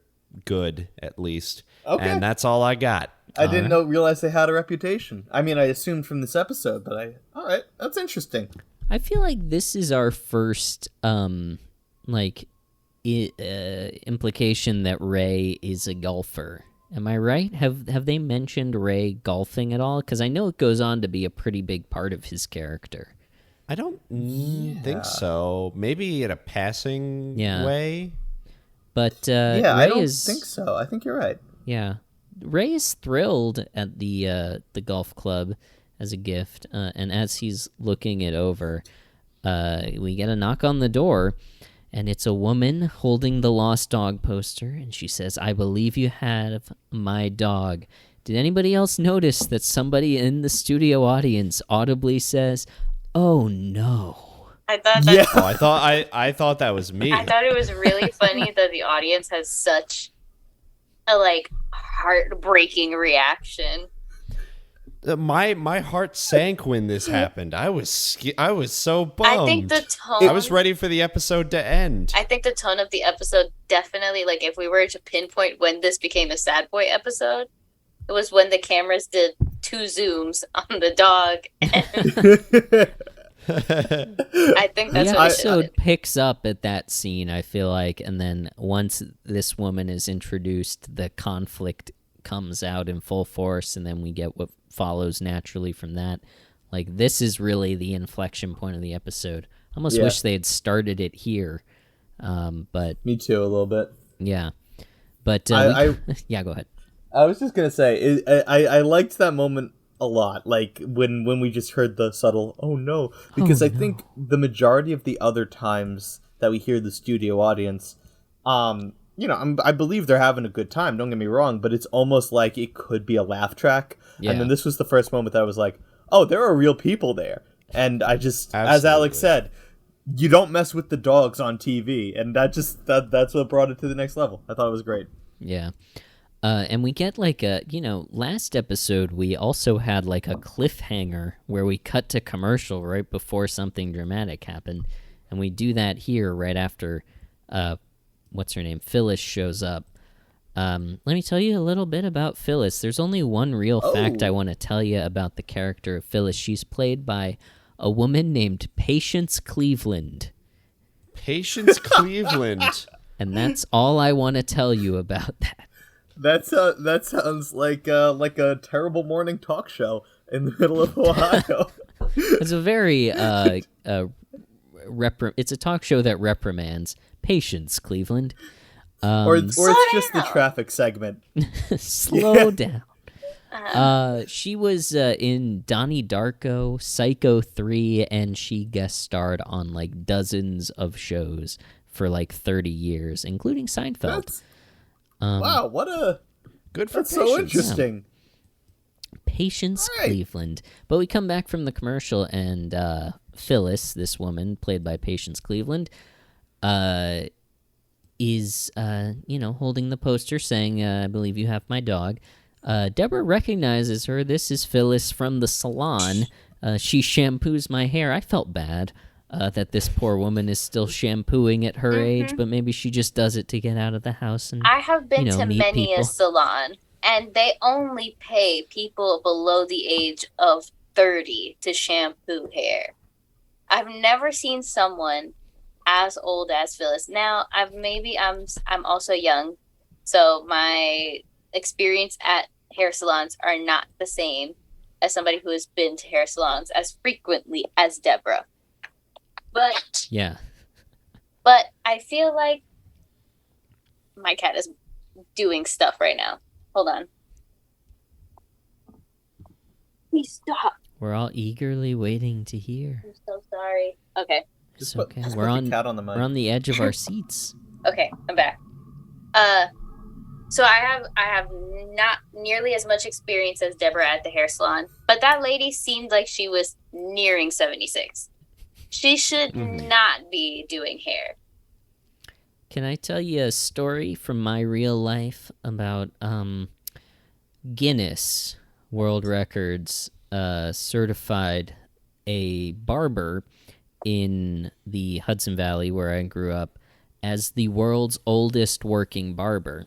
good, at least. Okay. And that's all I got. I didn't realize they had a reputation. I mean, I assumed from this episode, but all right, that's interesting. I feel like this is our first implication that Ray is a golfer. Am I right? Have they mentioned Ray golfing at all? Because I know it goes on to be a pretty big part of his character. I don't think so. Maybe in a passing way. But Yeah, I don't think so. I think you're right. Yeah. Ray is thrilled at the golf club as a gift, and as he's looking it over, we get a knock on the door, and it's a woman holding the lost dog poster, and she says, "I believe you have my dog." Did anybody else notice that somebody in the studio audience audibly says, "Oh no"? I thought that, Oh, I thought that was me. I thought it was really funny that the audience has such a heartbreaking reaction. My heart sank when this happened. I was so bummed. I think the tone. I was ready for the episode to end. I think the tone of the episode definitely, if we were to pinpoint when this became a sad boy episode, it was when the cameras did 2 zooms on the dog. I think that's the what episode picks up at that scene, I feel like, and then once this woman is introduced, the conflict comes out in full force, and then we get what follows naturally from that. This is really the inflection point of the episode. I almost wish they had started it here, but Me too, a little bit. yeah. But yeah, go ahead. I was just gonna say, I liked that moment a lot, when we just heard the subtle "oh no," because I think the majority of the other times that we hear the studio audience, I believe they're having a good time, don't get me wrong, but it's almost like it could be a laugh track. Yeah. And then this was the first moment that I was like, oh, there are real people there. And I just, as Alex said, you don't mess with the dogs on TV, and that's what brought it to the next level. I thought it was great. Yeah. And we get last episode we also had a cliffhanger where we cut to commercial right before something dramatic happened. And we do that here right after, what's her name? Phyllis shows up. Let me tell you a little bit about Phyllis. There's only one real fact I want to tell you about the character of Phyllis. She's played by a woman named Patience Cleveland. Patience Cleveland. And that's all I want to tell you about that. That sounds like a terrible morning talk show in the middle of Ohio. It's a very it's a talk show that reprimands Patience Cleveland. Or it's just the traffic segment. Slow down. She was in Donnie Darko, Psycho 3, and she guest starred on dozens of shows for 30 years, including Seinfeld. Wow, what a good for that's Patience. so interesting. Patience Cleveland. But we come back from the commercial, and Phyllis, this woman played by Patience Cleveland, is holding the poster saying, "I believe you have my dog." Deborah recognizes her. This is Phyllis from the salon. She shampoos my hair. I felt bad. that this poor woman is still shampooing at her age, but maybe she just does it to get out of the house and I have been to meet many people. a salon, and they only pay people below the age of 30 to shampoo hair. I've never seen someone as old as Phyllis. Now, I'm also young, so my experience at hair salons are not the same as somebody who has been to hair salons as frequently as Deborah. But I feel like my cat is doing stuff right now. Hold on. Please stop. We're all egerly waiting to hear. I'm so sorry. Okay. It's okay. Just We're put on the cat on the mic. we're on the edge of our seats. Okay, I'm back. So I have not nearly as much experience as Deborah at the hair salon, but that lady seemed like she was nearing 76. She should not be doing hair. Can I tell you a story from my real life about Guinness World Records certified a barber in the Hudson Valley where I grew up as the world's oldest working barber.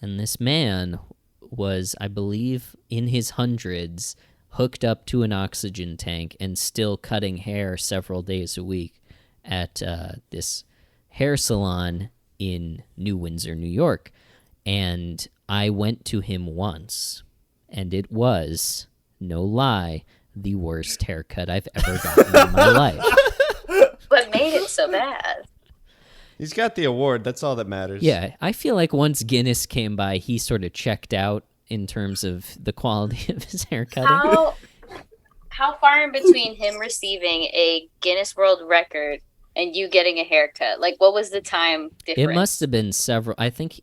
And this man was, I believe, in his hundreds, hooked up to an oxygen tank and still cutting hair several days a week at this hair salon in New Windsor, New York. And I went to him once, and it was, no lie, the worst haircut I've ever gotten in my life. What made it so bad? He's got the award. That's all that matters. Yeah, I feel like once Guinness came by, he sort of checked out in terms of the quality of his haircutting. How far in between him receiving a Guinness World Record and you getting a haircut? Like, what was the time difference? It must have been several. I think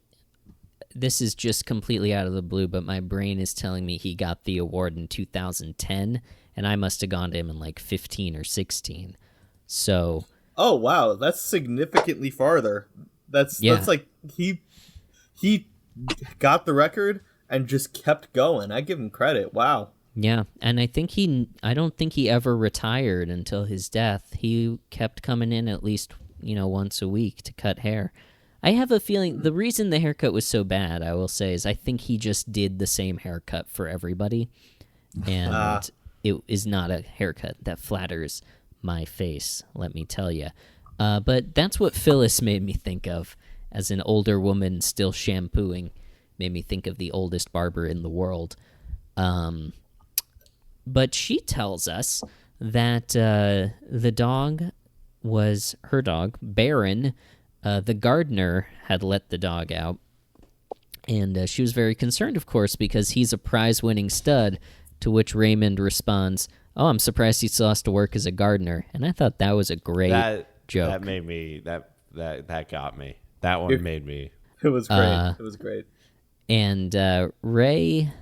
this is just completely out of the blue, but my brain is telling me he got the award in 2010, and I must have gone to him in like 15 or 16. So... Oh wow, that's significantly farther. That's like he got the record and just kept going. I give him credit. Wow. Yeah, and I don't think he ever retired until his death. He kept coming in at least, once a week to cut hair. I have a feeling the reason the haircut was so bad, I will say, is I think he just did the same haircut for everybody. And it is not a haircut that flatters my face, let me tell you. But that's what Phyllis made me think of as an older woman still shampooing. Made me think of the oldest barber in the world. But she tells us that the dog was her dog, Baron. The gardener had let the dog out. And she was very concerned, of course, because he's a prize-winning stud, to which Raymond responds, "Oh, I'm surprised he still has to work as a gardener." And I thought that was a great joke. That made me, that got me. That one made me. It was great. It was great. And Ray,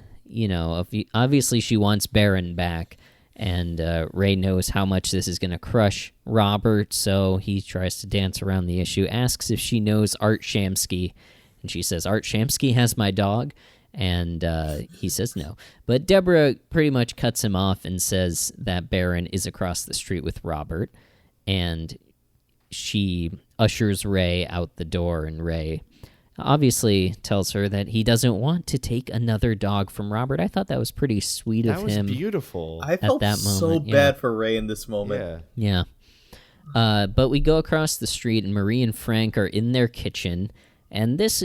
obviously she wants Baron back, and Ray knows how much this is going to crush Robert, so he tries to dance around the issue, asks if she knows Art Shamsky, and she says, "Art Shamsky has my dog?" And he says no. But Deborah pretty much cuts him off and says that Baron is across the street with Robert. And she ushers Ray out the door, and Ray obviously tells her that he doesn't want to take another dog from Robert. I thought that was pretty sweet of him. That was beautiful. I felt that so moment, bad for Ray in this moment. Yeah. But we go across the street, and Marie and Frank are in their kitchen. And this,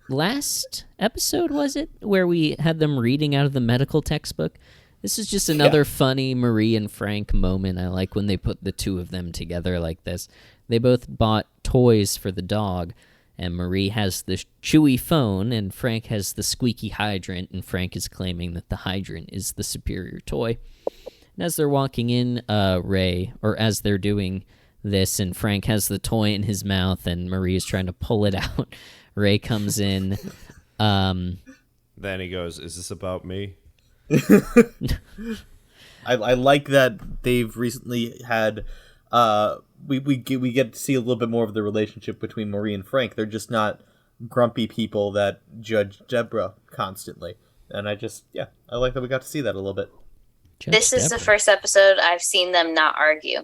last episode, was it, where we had them reading out of the medical textbook? This is just another funny Marie and Frank moment. I like when they put the two of them together like this. They both bought toys for the dog, and Marie has the chewy phone, and Frank has the squeaky hydrant, and Frank is claiming that the hydrant is the superior toy. And as they're walking in, as they're doing this, and Frank has the toy in his mouth, and Marie is trying to pull it out, Ray comes in. Then he goes, "Is this about me?" I like that they've recently had we get to see a little bit more of the relationship between Marie and Frank. They're just not grumpy people that judge Deborah constantly, and I like that we got to see that a little bit. This is the first episode I've seen them not argue.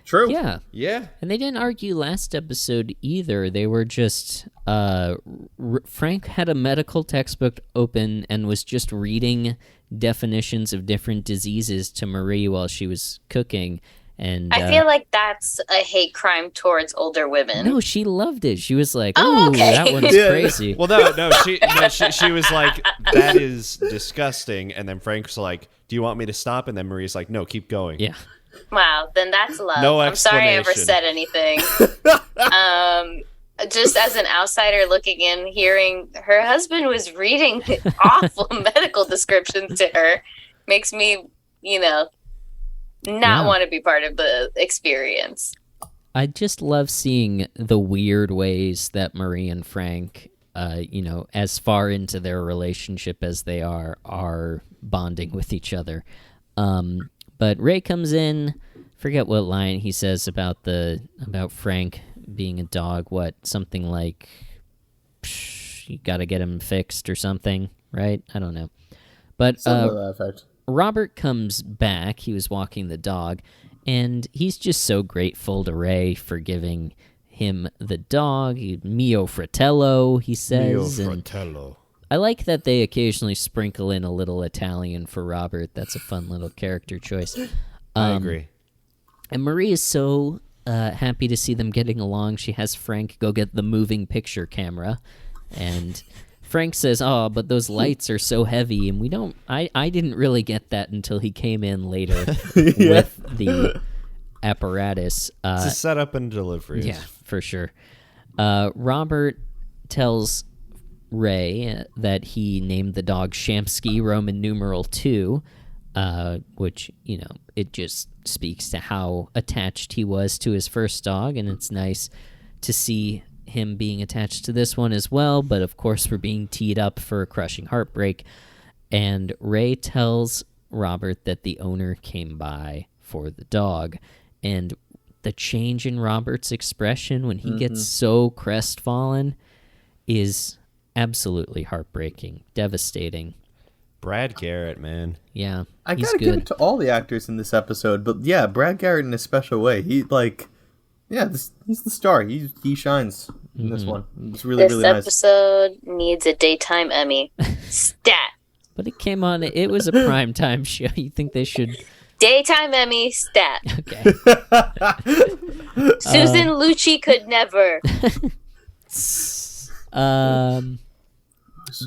True. Yeah. Yeah. And they didn't argue last episode either. They were just Frank had a medical textbook open and was just reading definitions of different diseases to Marie while she was cooking. And I feel like that's a hate crime towards older women. no, she loved it. She was like, Oh, "Ooh, okay. that one's Yeah. crazy." Well, no, she was like, that is disgusting. And then Frank's like, do you want me to stop? And then Marie's like, no, keep going. Yeah. Wow, then that's love. No I'm sorry I ever explanation. said anything. Just as an outsider looking in, hearing her husband was reading awful medical descriptions to her makes me, not Yeah. want to be part of the experience. I just love seeing the weird ways that Marie and Frank, as far into their relationship as they are bonding with each other. But Ray comes in, forget what line he says about Frank being a dog. What, something like, you got to get him fixed or something, right? I don't know. But Something to that effect. Robert comes back. He was walking the dog, and he's just so grateful to Ray for giving him the dog. Mio Fratello, he says. And I like that they occasionally sprinkle in a little Italian for Robert. That's a fun little character choice. I agree. And Marie is so happy to see them getting along. She has Frank go get the moving picture camera, and Frank says, "Oh, but those lights are so heavy," and we don't. I didn't really get that until he came in later with the apparatus. It's a setup and delivery. Yeah, for sure. Robert tells Ray that he named the dog Shamsky, Roman numeral 2, which, it just speaks to how attached he was to his first dog, and it's nice to see him being attached to this one as well. But of course, we're being teed up for a crushing heartbreak, and Ray tells Robert that the owner came by for the dog, and the change in Robert's expression when he gets so crestfallen is absolutely heartbreaking, devastating. Brad Garrett, man. Yeah, I he's gotta good. give it to all the actors in this episode, but yeah, Brad Garrett in a special way. He's the star. He shines in this one. It's really, This really nice. episode needs a daytime Emmy. Stat. But it came on. It was a primetime show. You think they should? Daytime Emmy. Stat. Okay. Susan Lucci could never.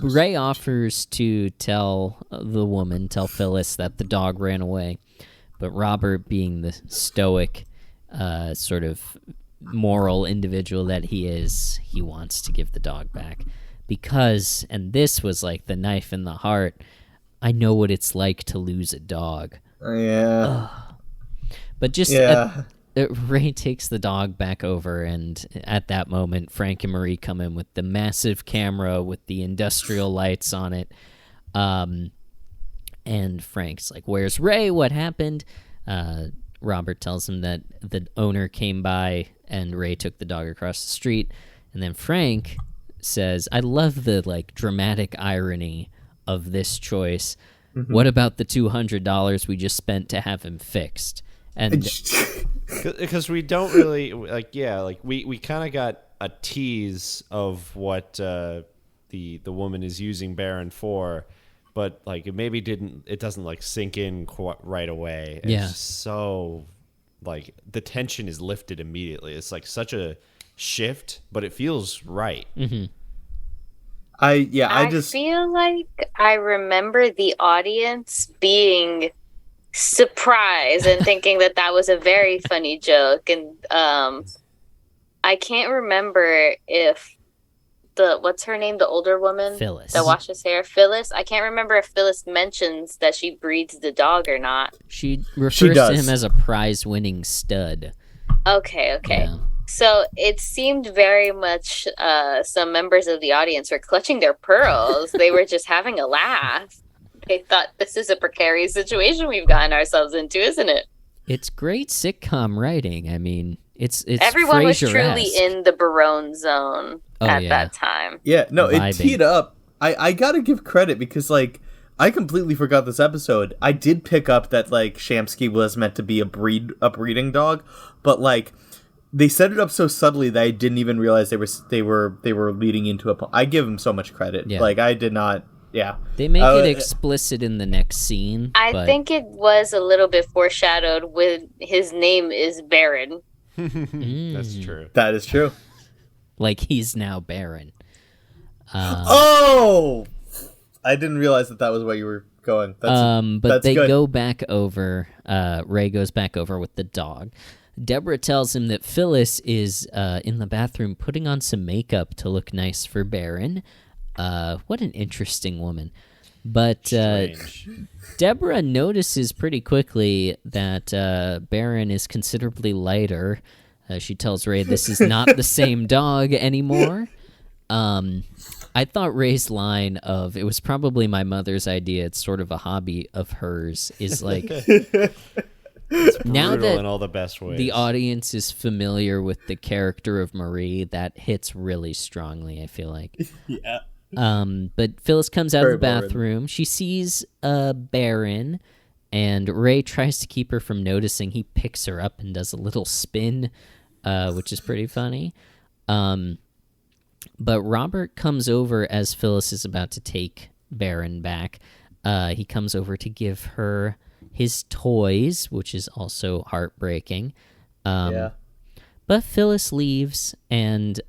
Ray offers to tell Phyllis that the dog ran away, but Robert, being the stoic, sort of moral individual that he is, he wants to give the dog back because, and this was like the knife in the heart, I know what it's like to lose a dog. Yeah. But just Yeah. Ray takes the dog back over, and at that moment, Frank and Marie come in with the massive camera with the industrial lights on it. And Frank's like, "Where's Ray? What happened?" Robert tells him that the owner came by, and Ray took the dog across the street. And then Frank says, "I love the dramatic irony of this choice. What about the $200 we just spent to have him fixed?" And Because we don't really we kind of got a tease of what the woman is using Baron for, but it doesn't sink in right away. It's just so the tension is lifted immediately. It's such a shift, but it feels right. mm-hmm. I feel like I remember the audience being surprised and thinking that was a very funny joke, and I can't remember if what's her name, the older woman Phyllis that washes hair, Phyllis. I can't remember if Phyllis mentions that she breeds the dog or not. She refers to does. him as a prize-winning stud. Okay. Yeah. So it seemed very much some members of the audience were clutching their pearls. They were just having a laugh. They thought, this is a precarious situation we've gotten ourselves into, isn't it? It's great sitcom writing. I mean, it's everyone was Frasier-esque. truly in the Barone Zone at that time. Yeah, no, Vibing. it teed up. I gotta give credit because I completely forgot this episode. I did pick up that like Shamsky was meant to be a breeding dog, but like they set it up so subtly that I didn't even realize they were leading into a. I give him so much credit. Yeah. Like I did not. Yeah. They make it explicit in the next scene. I think it was a little bit foreshadowed with his name is Baron. That's true. That is true. Like he's now Baron. Oh, I didn't realize that was where you were going. But that's they good. go back over. Ray goes back over with the dog. Deborah tells him that Phyllis is in the bathroom putting on some makeup to look nice for Baron. What an interesting woman. But Deborah notices pretty quickly that Baron is considerably lighter. She tells Ray this is not the same dog anymore. I thought Ray's line of, it was probably my mother's idea, it's sort of a hobby of hers, is like... Now that in all the best ways. the audience is familiar with the character of Marie, that hits really strongly, I feel like. Yeah. But Phyllis comes out of the Very boring. bathroom. She sees Baron, and Ray tries to keep her from noticing. He picks her up and does a little spin, which is pretty funny. But Robert comes over as Phyllis is about to take Baron back. He comes over to give her his toys, which is also heartbreaking. Yeah. But Phyllis leaves and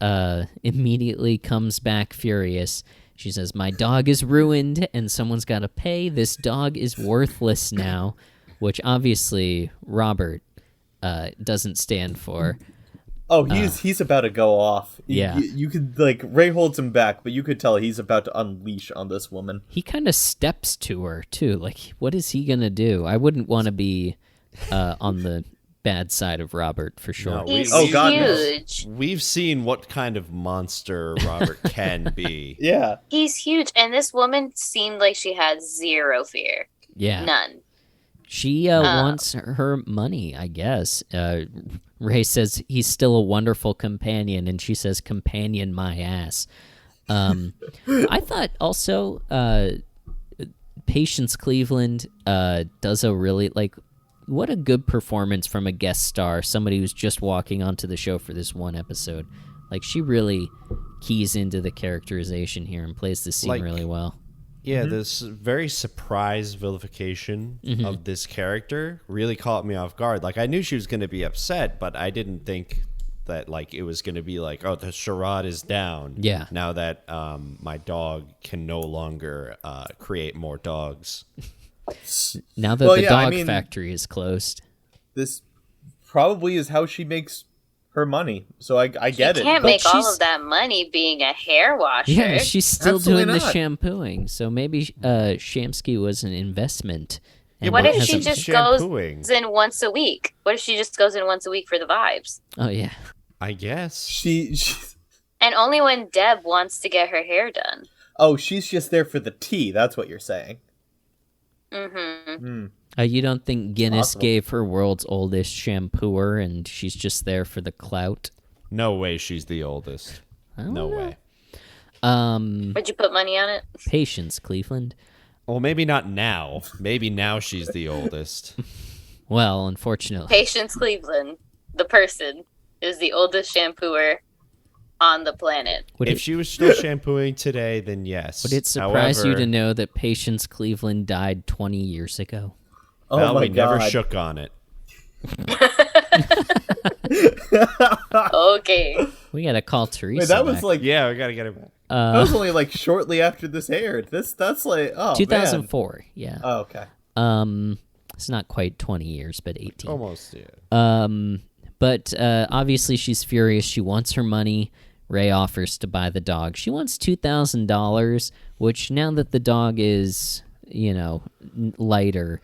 immediately comes back furious. She says, "My dog is ruined and someone's got to pay. This dog is worthless now," which obviously Robert doesn't stand for. Oh, he's about to go off. Yeah. You could, like, Ray holds him back, but you could tell he's about to unleash on this woman. He kind of steps to her, too. Like, what is he going to do? I wouldn't want to be on the bad side of Robert, for sure. No, He's God, no. huge. We've seen what kind of monster Robert can be. Yeah. He's huge. And this woman seemed like she had zero fear. Yeah. None. She wants her money, I guess. Ray says he's still a wonderful companion, and she says, "Companion my ass." I thought also Patience Cleveland does a really, like, what a good performance from a guest star, somebody who's just walking onto the show for this one episode. Like, she really keys into the characterization here and plays the scene Like, really well. Yeah, this very surprise vilification of this character really caught me off guard. Like, I knew she was going to be upset, but I didn't think that, like, it was going to be like, oh, the charade is down. Yeah. Now that my dog can no longer create more dogs. Now that the dog factory is closed. This probably is how she makes her money. So I get it. You can't but make all she's- of that money being a hair washer. Yeah, she's still Absolutely doing the not. shampooing. So maybe Shamsky was an investment. and What if she hasn't- just shampooing. goes in once a week? What if she just goes in once a week for the vibes? Oh, yeah. I guess. she's And only when Deb wants to get her hair done. she's just there for the tea. That's what you're saying. Mm-hmm. You don't think Guinness Possible. gave her world's oldest shampooer and she's just there for the clout? No way she's the oldest. I don't No know. way. Would you put money on it? Patience, Cleveland. Well, maybe not now. Maybe now she's the oldest. Well, unfortunately. Patience Cleveland, the person, is the oldest shampooer on the planet. Would If it, she was still shampooing today, then yes. would it surprise you However, to know that Patience Cleveland died 20 years ago? Oh well, my we god. never shook on it. Okay. We gotta call Theresa. Wait, that was back. like Yeah, we gotta get it. that was only like shortly after this aired. That's like 2004. Yeah. Man. Oh, okay. It's not quite 20 years, but 18. Almost, yeah. But obviously she's furious. She wants her money. Ray offers to buy the dog. She wants $2,000, which now that the dog is, lighter,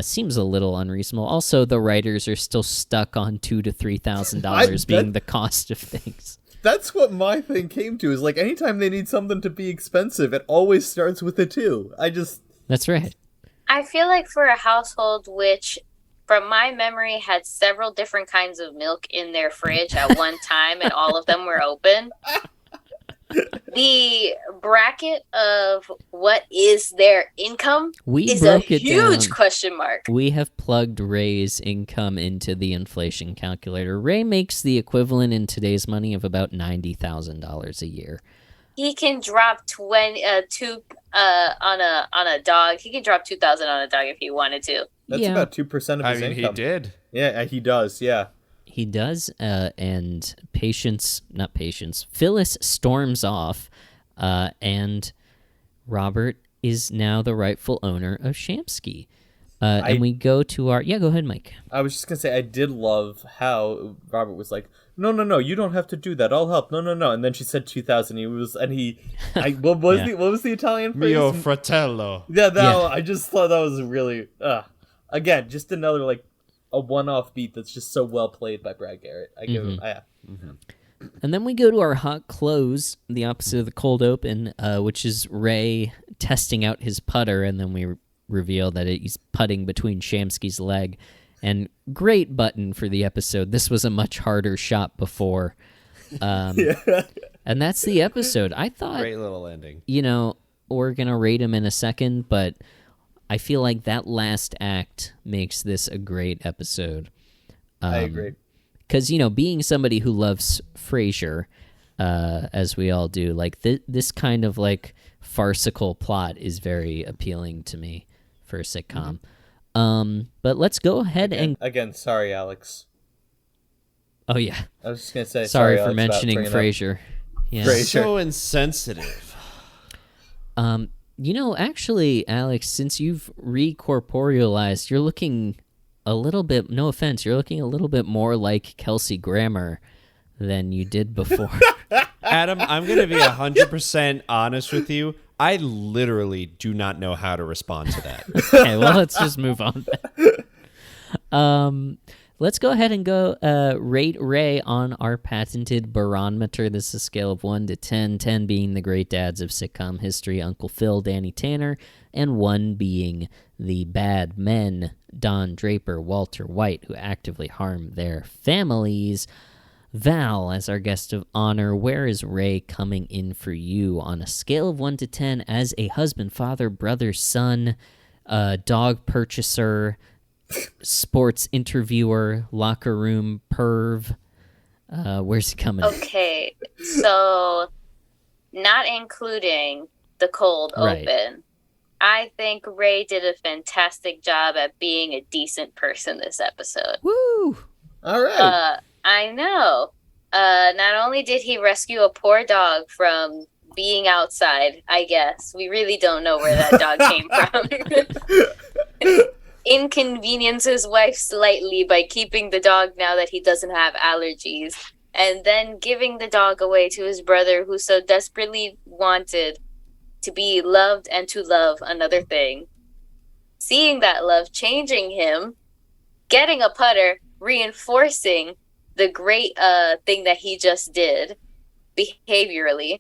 seems a little unreasonable. Also, the writers are still stuck on $2,000 to $3,000 being the cost of things. That's what my thing came to, is like anytime they need something to be expensive, it always starts with a 2. That's right. I feel like for a household which, from my memory, had several different kinds of milk in their fridge at one time and all of them were open, The bracket of what is their income We is broke a it huge down. question mark. We have plugged Ray's income into the inflation calculator. Ray makes the equivalent in today's money of about $90,000 a year. He can drop two on a dog. He can drop 2,000 on a dog if he wanted to. That's about 2% of his income. He did. Yeah, he does. Yeah. He does, and Phyllis storms off, and Robert is now the rightful owner of Shamsky. And we go to our... Yeah, go ahead, Mike. I was just going to say, I did love how Robert was like, no, you don't have to do that. I'll help. No. And then she said 2,000. What was the Italian phrase? Mio fratello. Yeah, I just thought that was really, again, just another, like, a one-off beat that's just so well played by Brad Garrett. I give him, And then we go to our hot close, the opposite of the cold open, which is Ray testing out his putter, and then we reveal that he's putting between Shamsky's leg. And great button for the episode. This was a much harder shot before. And that's the episode. I thought... Great little ending. We're going to rate him in a second, but I feel like that last act makes this a great episode. I agree. Because, being somebody who loves Frasier, as we all do, like this kind of like farcical plot is very appealing to me for a sitcom. But let's go ahead Again, sorry, Alex. Oh, yeah. I was just going to say sorry for Alex, mentioning Frasier. Yeah. Frasier. So insensitive. Actually, Alex, since you've recorporealized, you're looking a little bit, no offense, you're looking a little bit more like Kelsey Grammer than you did before. Adam, I'm going to be 100% honest with you. I literally do not know how to respond to that. Okay, well, let's just move on. Let's go ahead and go rate Ray on our patented barometer. This is a scale of 1 to 10, 10 being the great dads of sitcom history, Uncle Phil, Danny Tanner, and 1 being the bad men, Don Draper, Walter White, who actively harm their families. Val, as our guest of honor, where is Ray coming in for you on a scale of 1 to 10 as a husband, father, brother, son, dog purchaser, sports interviewer, locker room perv? Where's he coming in? Okay, so not including the cold open, I think Ray did a fantastic job at being a decent person this episode. Woo! All right. I know. Not only did he rescue a poor dog from being outside, I guess. We really don't know where that dog came from. Inconvenience his wife slightly by keeping the dog now that he doesn't have allergies. And then giving the dog away to his brother who so desperately wanted to be loved and to love another thing. Seeing that love, changing him, getting a putter, reinforcing the great thing that he just did behaviorally,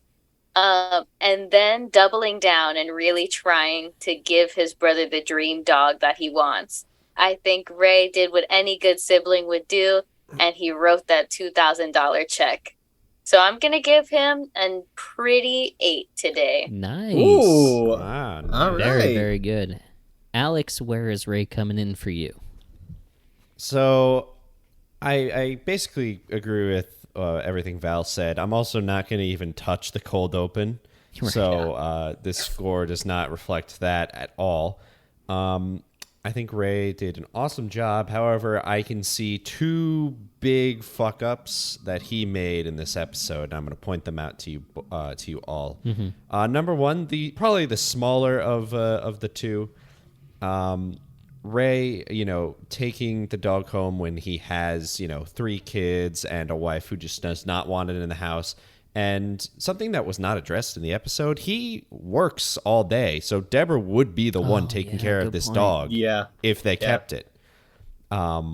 and then doubling down and really trying to give his brother the dream dog that he wants. I think Ray did what any good sibling would do, and he wrote that $2,000 check. So I'm going to give him a pretty 8 today. Nice. Ooh. Wow. All right. Very, very good. Alex, where is Ray coming in for you? So I basically agree with everything Val said. I'm also not going to even touch the cold open. So this score does not reflect that at all. I think Ray did an awesome job. However, I can see 2 big fuck-ups that he made in this episode, and I'm going to point them out to you all. Mm-hmm. Number 1, probably the smaller of the 2. Ray, taking the dog home when he has, 3 kids and a wife who just does not want it in the house. And something that was not addressed in the episode, he works all day. So Deborah would be the one taking care of this dog if they kept it,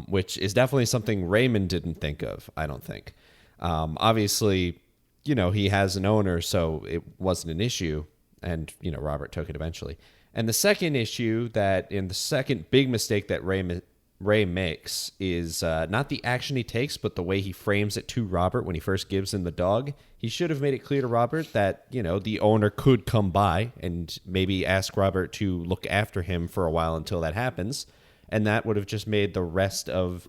which is definitely something Raymond didn't think of, I don't think. Obviously, he has an owner, so it wasn't an issue. And, Robert took it eventually. And the second issue the second big mistake that Ray makes is not the action he takes, but the way he frames it to Robert when he first gives him the dog. He should have made it clear to Robert that, the owner could come by and maybe ask Robert to look after him for a while until that happens. And that would have just made the rest of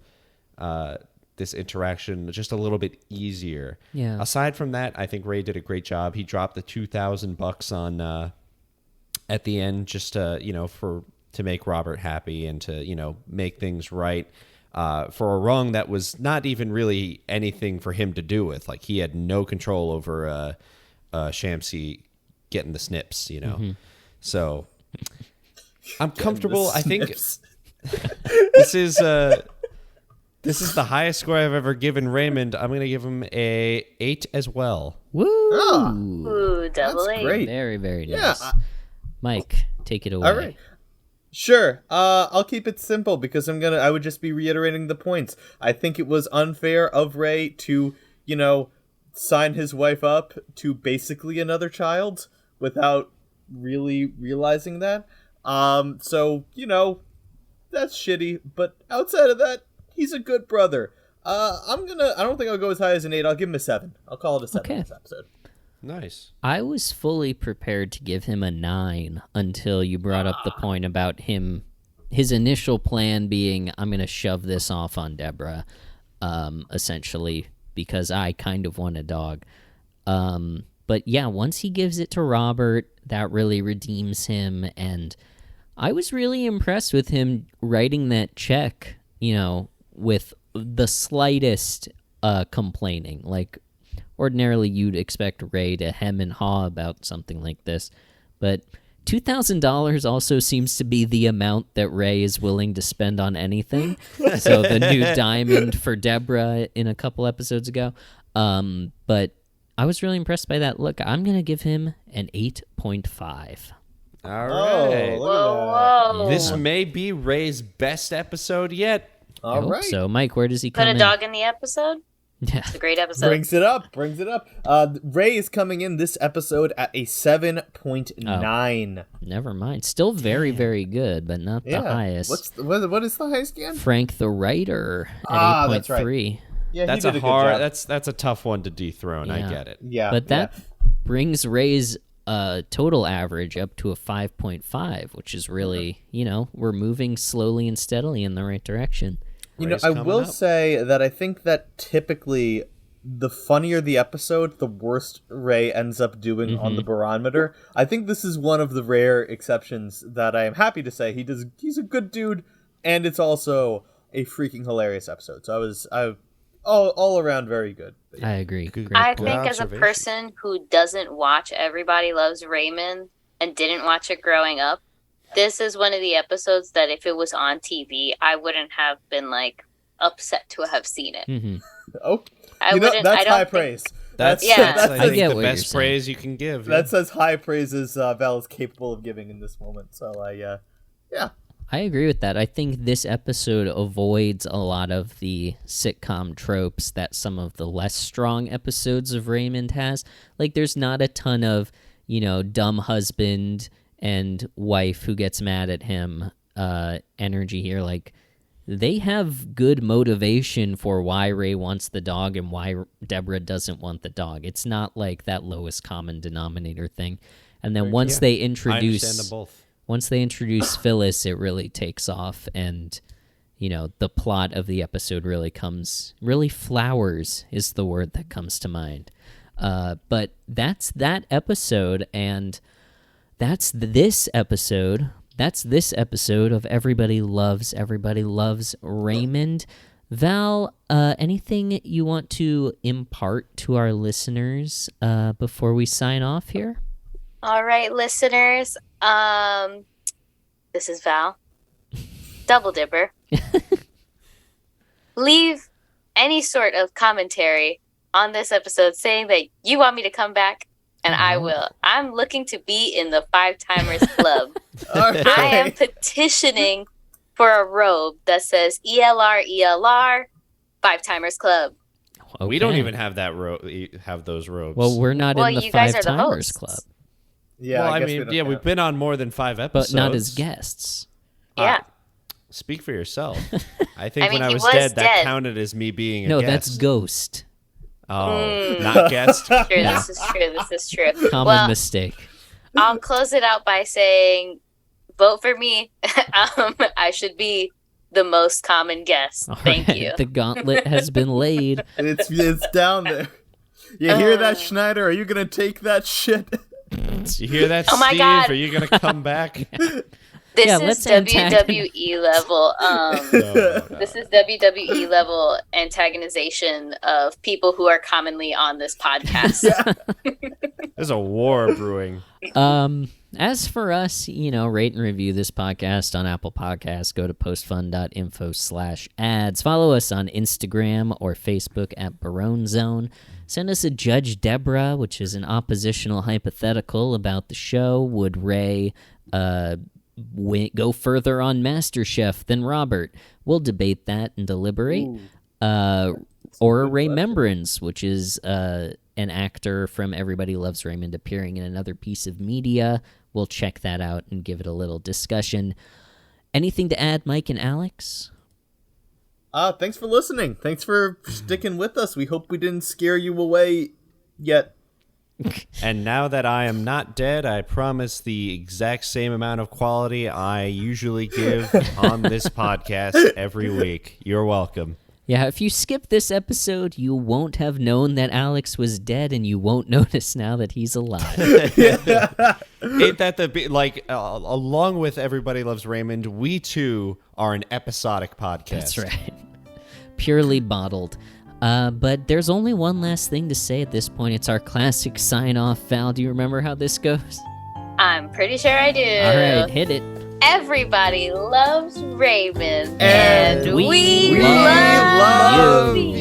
this interaction just a little bit easier. Yeah. Aside from that, I think Ray did a great job. He dropped the $2,000 on at the end just to make Robert happy and to, make things right for a wrong that was not even really anything for him to do with. Like, he had no control over Shamsky getting the snips, Mm-hmm. So I'm comfortable. I think this is the highest score I've ever given Raymond. I'm going to give him a 8 as well. Woo! Ooh, double That's A. great. Very, very Yeah, nice. Mike, take it away. All right. Sure. I'll keep it simple because I would just be reiterating the points. I think it was unfair of Ray to, sign his wife up to basically another child without really realizing that. So, that's shitty, but outside of that, he's a good brother. I don't think I'll go as high as an 8. I'll give him a 7. I'll call it a 7 this episode. Nice. I was fully prepared to give him a 9 until you brought up the point about his initial plan being, I'm going to shove this off on Deborah, essentially, because I kind of want a dog. But yeah, once he gives it to Robert, that really redeems him, and I was really impressed with him writing that check, with the slightest complaining. Like, ordinarily, you'd expect Ray to hem and haw about something like this, but $2,000 also seems to be the amount that Ray is willing to spend on anything. So the new diamond for Deborah in a couple episodes ago. But I was really impressed by that. Look, I'm going to give him an 8.5. All right. Whoa. This may be Ray's best episode yet. I hope so. Mike, where does he come Put a in? dog in the episode? Yeah. It's a great episode. Brings it up. Ray is coming in this episode at a 7.9. Never mind. Still very, very good, but not the highest. What is the highest again? Frank the Writer at 8.3. That's right. Yeah, That's he a did hard. good job. That's a tough one to dethrone. I Yeah. get it. Yeah, But that brings Ray's total average up to a 5.5, which is really, we're moving slowly and steadily in the right direction. Ray's I coming will up. say that I think that typically the funnier the episode, the worst Ray ends up doing on the barometer. I think this is one of the rare exceptions that I am happy to say he's a good dude, and it's also a freaking hilarious episode. So I all around very good. But yeah. I agree. Good. Great I point. think as a observation. person who doesn't watch Everybody Loves Raymond and didn't watch it growing up, this is one of the episodes that if it was on TV, I wouldn't have been upset to have seen it. Mhm. Oh, I that's don't high think- praise. That's Yeah. I that's think get the what you're best saying. praise you can give. That's as high praise as Val is capable of giving in this moment. So yeah. I agree with that. I think this episode avoids a lot of the sitcom tropes that some of the less strong episodes of Raymond has. Like, there's not a ton of, dumb husband and wife who gets mad at him energy here. Like, they have good motivation for why Ray wants the dog and why Deborah doesn't want the dog. It's not like that lowest common denominator thing. And then once they I introduce... understand them both. Once they introduce Phyllis, it really takes off, and the plot of the episode really flowers is the word that comes to mind. But that's that episode, and that's this episode. That's this episode of Everybody Loves Raymond. Val, anything you want to impart to our listeners before we sign off here? All right, listeners. This is Val. Double dipper. Leave any sort of commentary on this episode saying that you want me to come back, and I will. I'm looking to be in the 5-Timers Club. All right. I am petitioning for a robe that says ELR 5-Timers Club. We don't Okay. even have have those robes. Well, we're not Well, in the you guys are the 5-Timers hosts. Club, Yeah, well, I I guess mean, we don't we've count. been on more than 5 but episodes, not as guests. Yeah. Speak for yourself. I think I mean, when I he was was dead, that dead. counted as me being a No, guest. that's ghost. Oh, not guest? Sure, this is true. Common mistake. I'll close it out by saying, vote for me. I should be the most common guest. All Thank right, you. The gauntlet has been laid. It's down there. You hear that, Schneider? Are you gonna take that shit? You hear that, Oh my Steve? God. Are you going to come back? This Yeah, is let's antagonize- WWE level. No. This is WWE level antagonization of people who are commonly on this podcast. There's a war brewing. As for us, rate and review this podcast on Apple Podcasts. Go to postfund.info/ads. Follow us on Instagram or Facebook at Barone Zone. Send us a Judge Deborah, which is an oppositional hypothetical about the show. Would Ray go further on MasterChef than Robert? We'll debate that and deliberate. Or a Remembrance, which is an actor from Everybody Loves Raymond appearing in another piece of media. We'll check that out and give it a little discussion. Anything to add, Mike and Alex? Thanks for listening. Thanks for sticking with us. We hope we didn't scare you away yet. And now that I am not dead, I promise the exact same amount of quality I usually give on this podcast every week. You're welcome. Yeah, if you skip this episode, you won't have known that Alex was dead, and you won't notice now that he's alive. Ain't that along with Everybody Loves Raymond, we too are an episodic podcast. That's right. Purely bottled. But there's only one last thing to say at this point. It's our classic sign-off. Val, do you remember how this goes? I'm pretty sure I do. All right, hit it. Everybody loves Raymond. And we we love love you.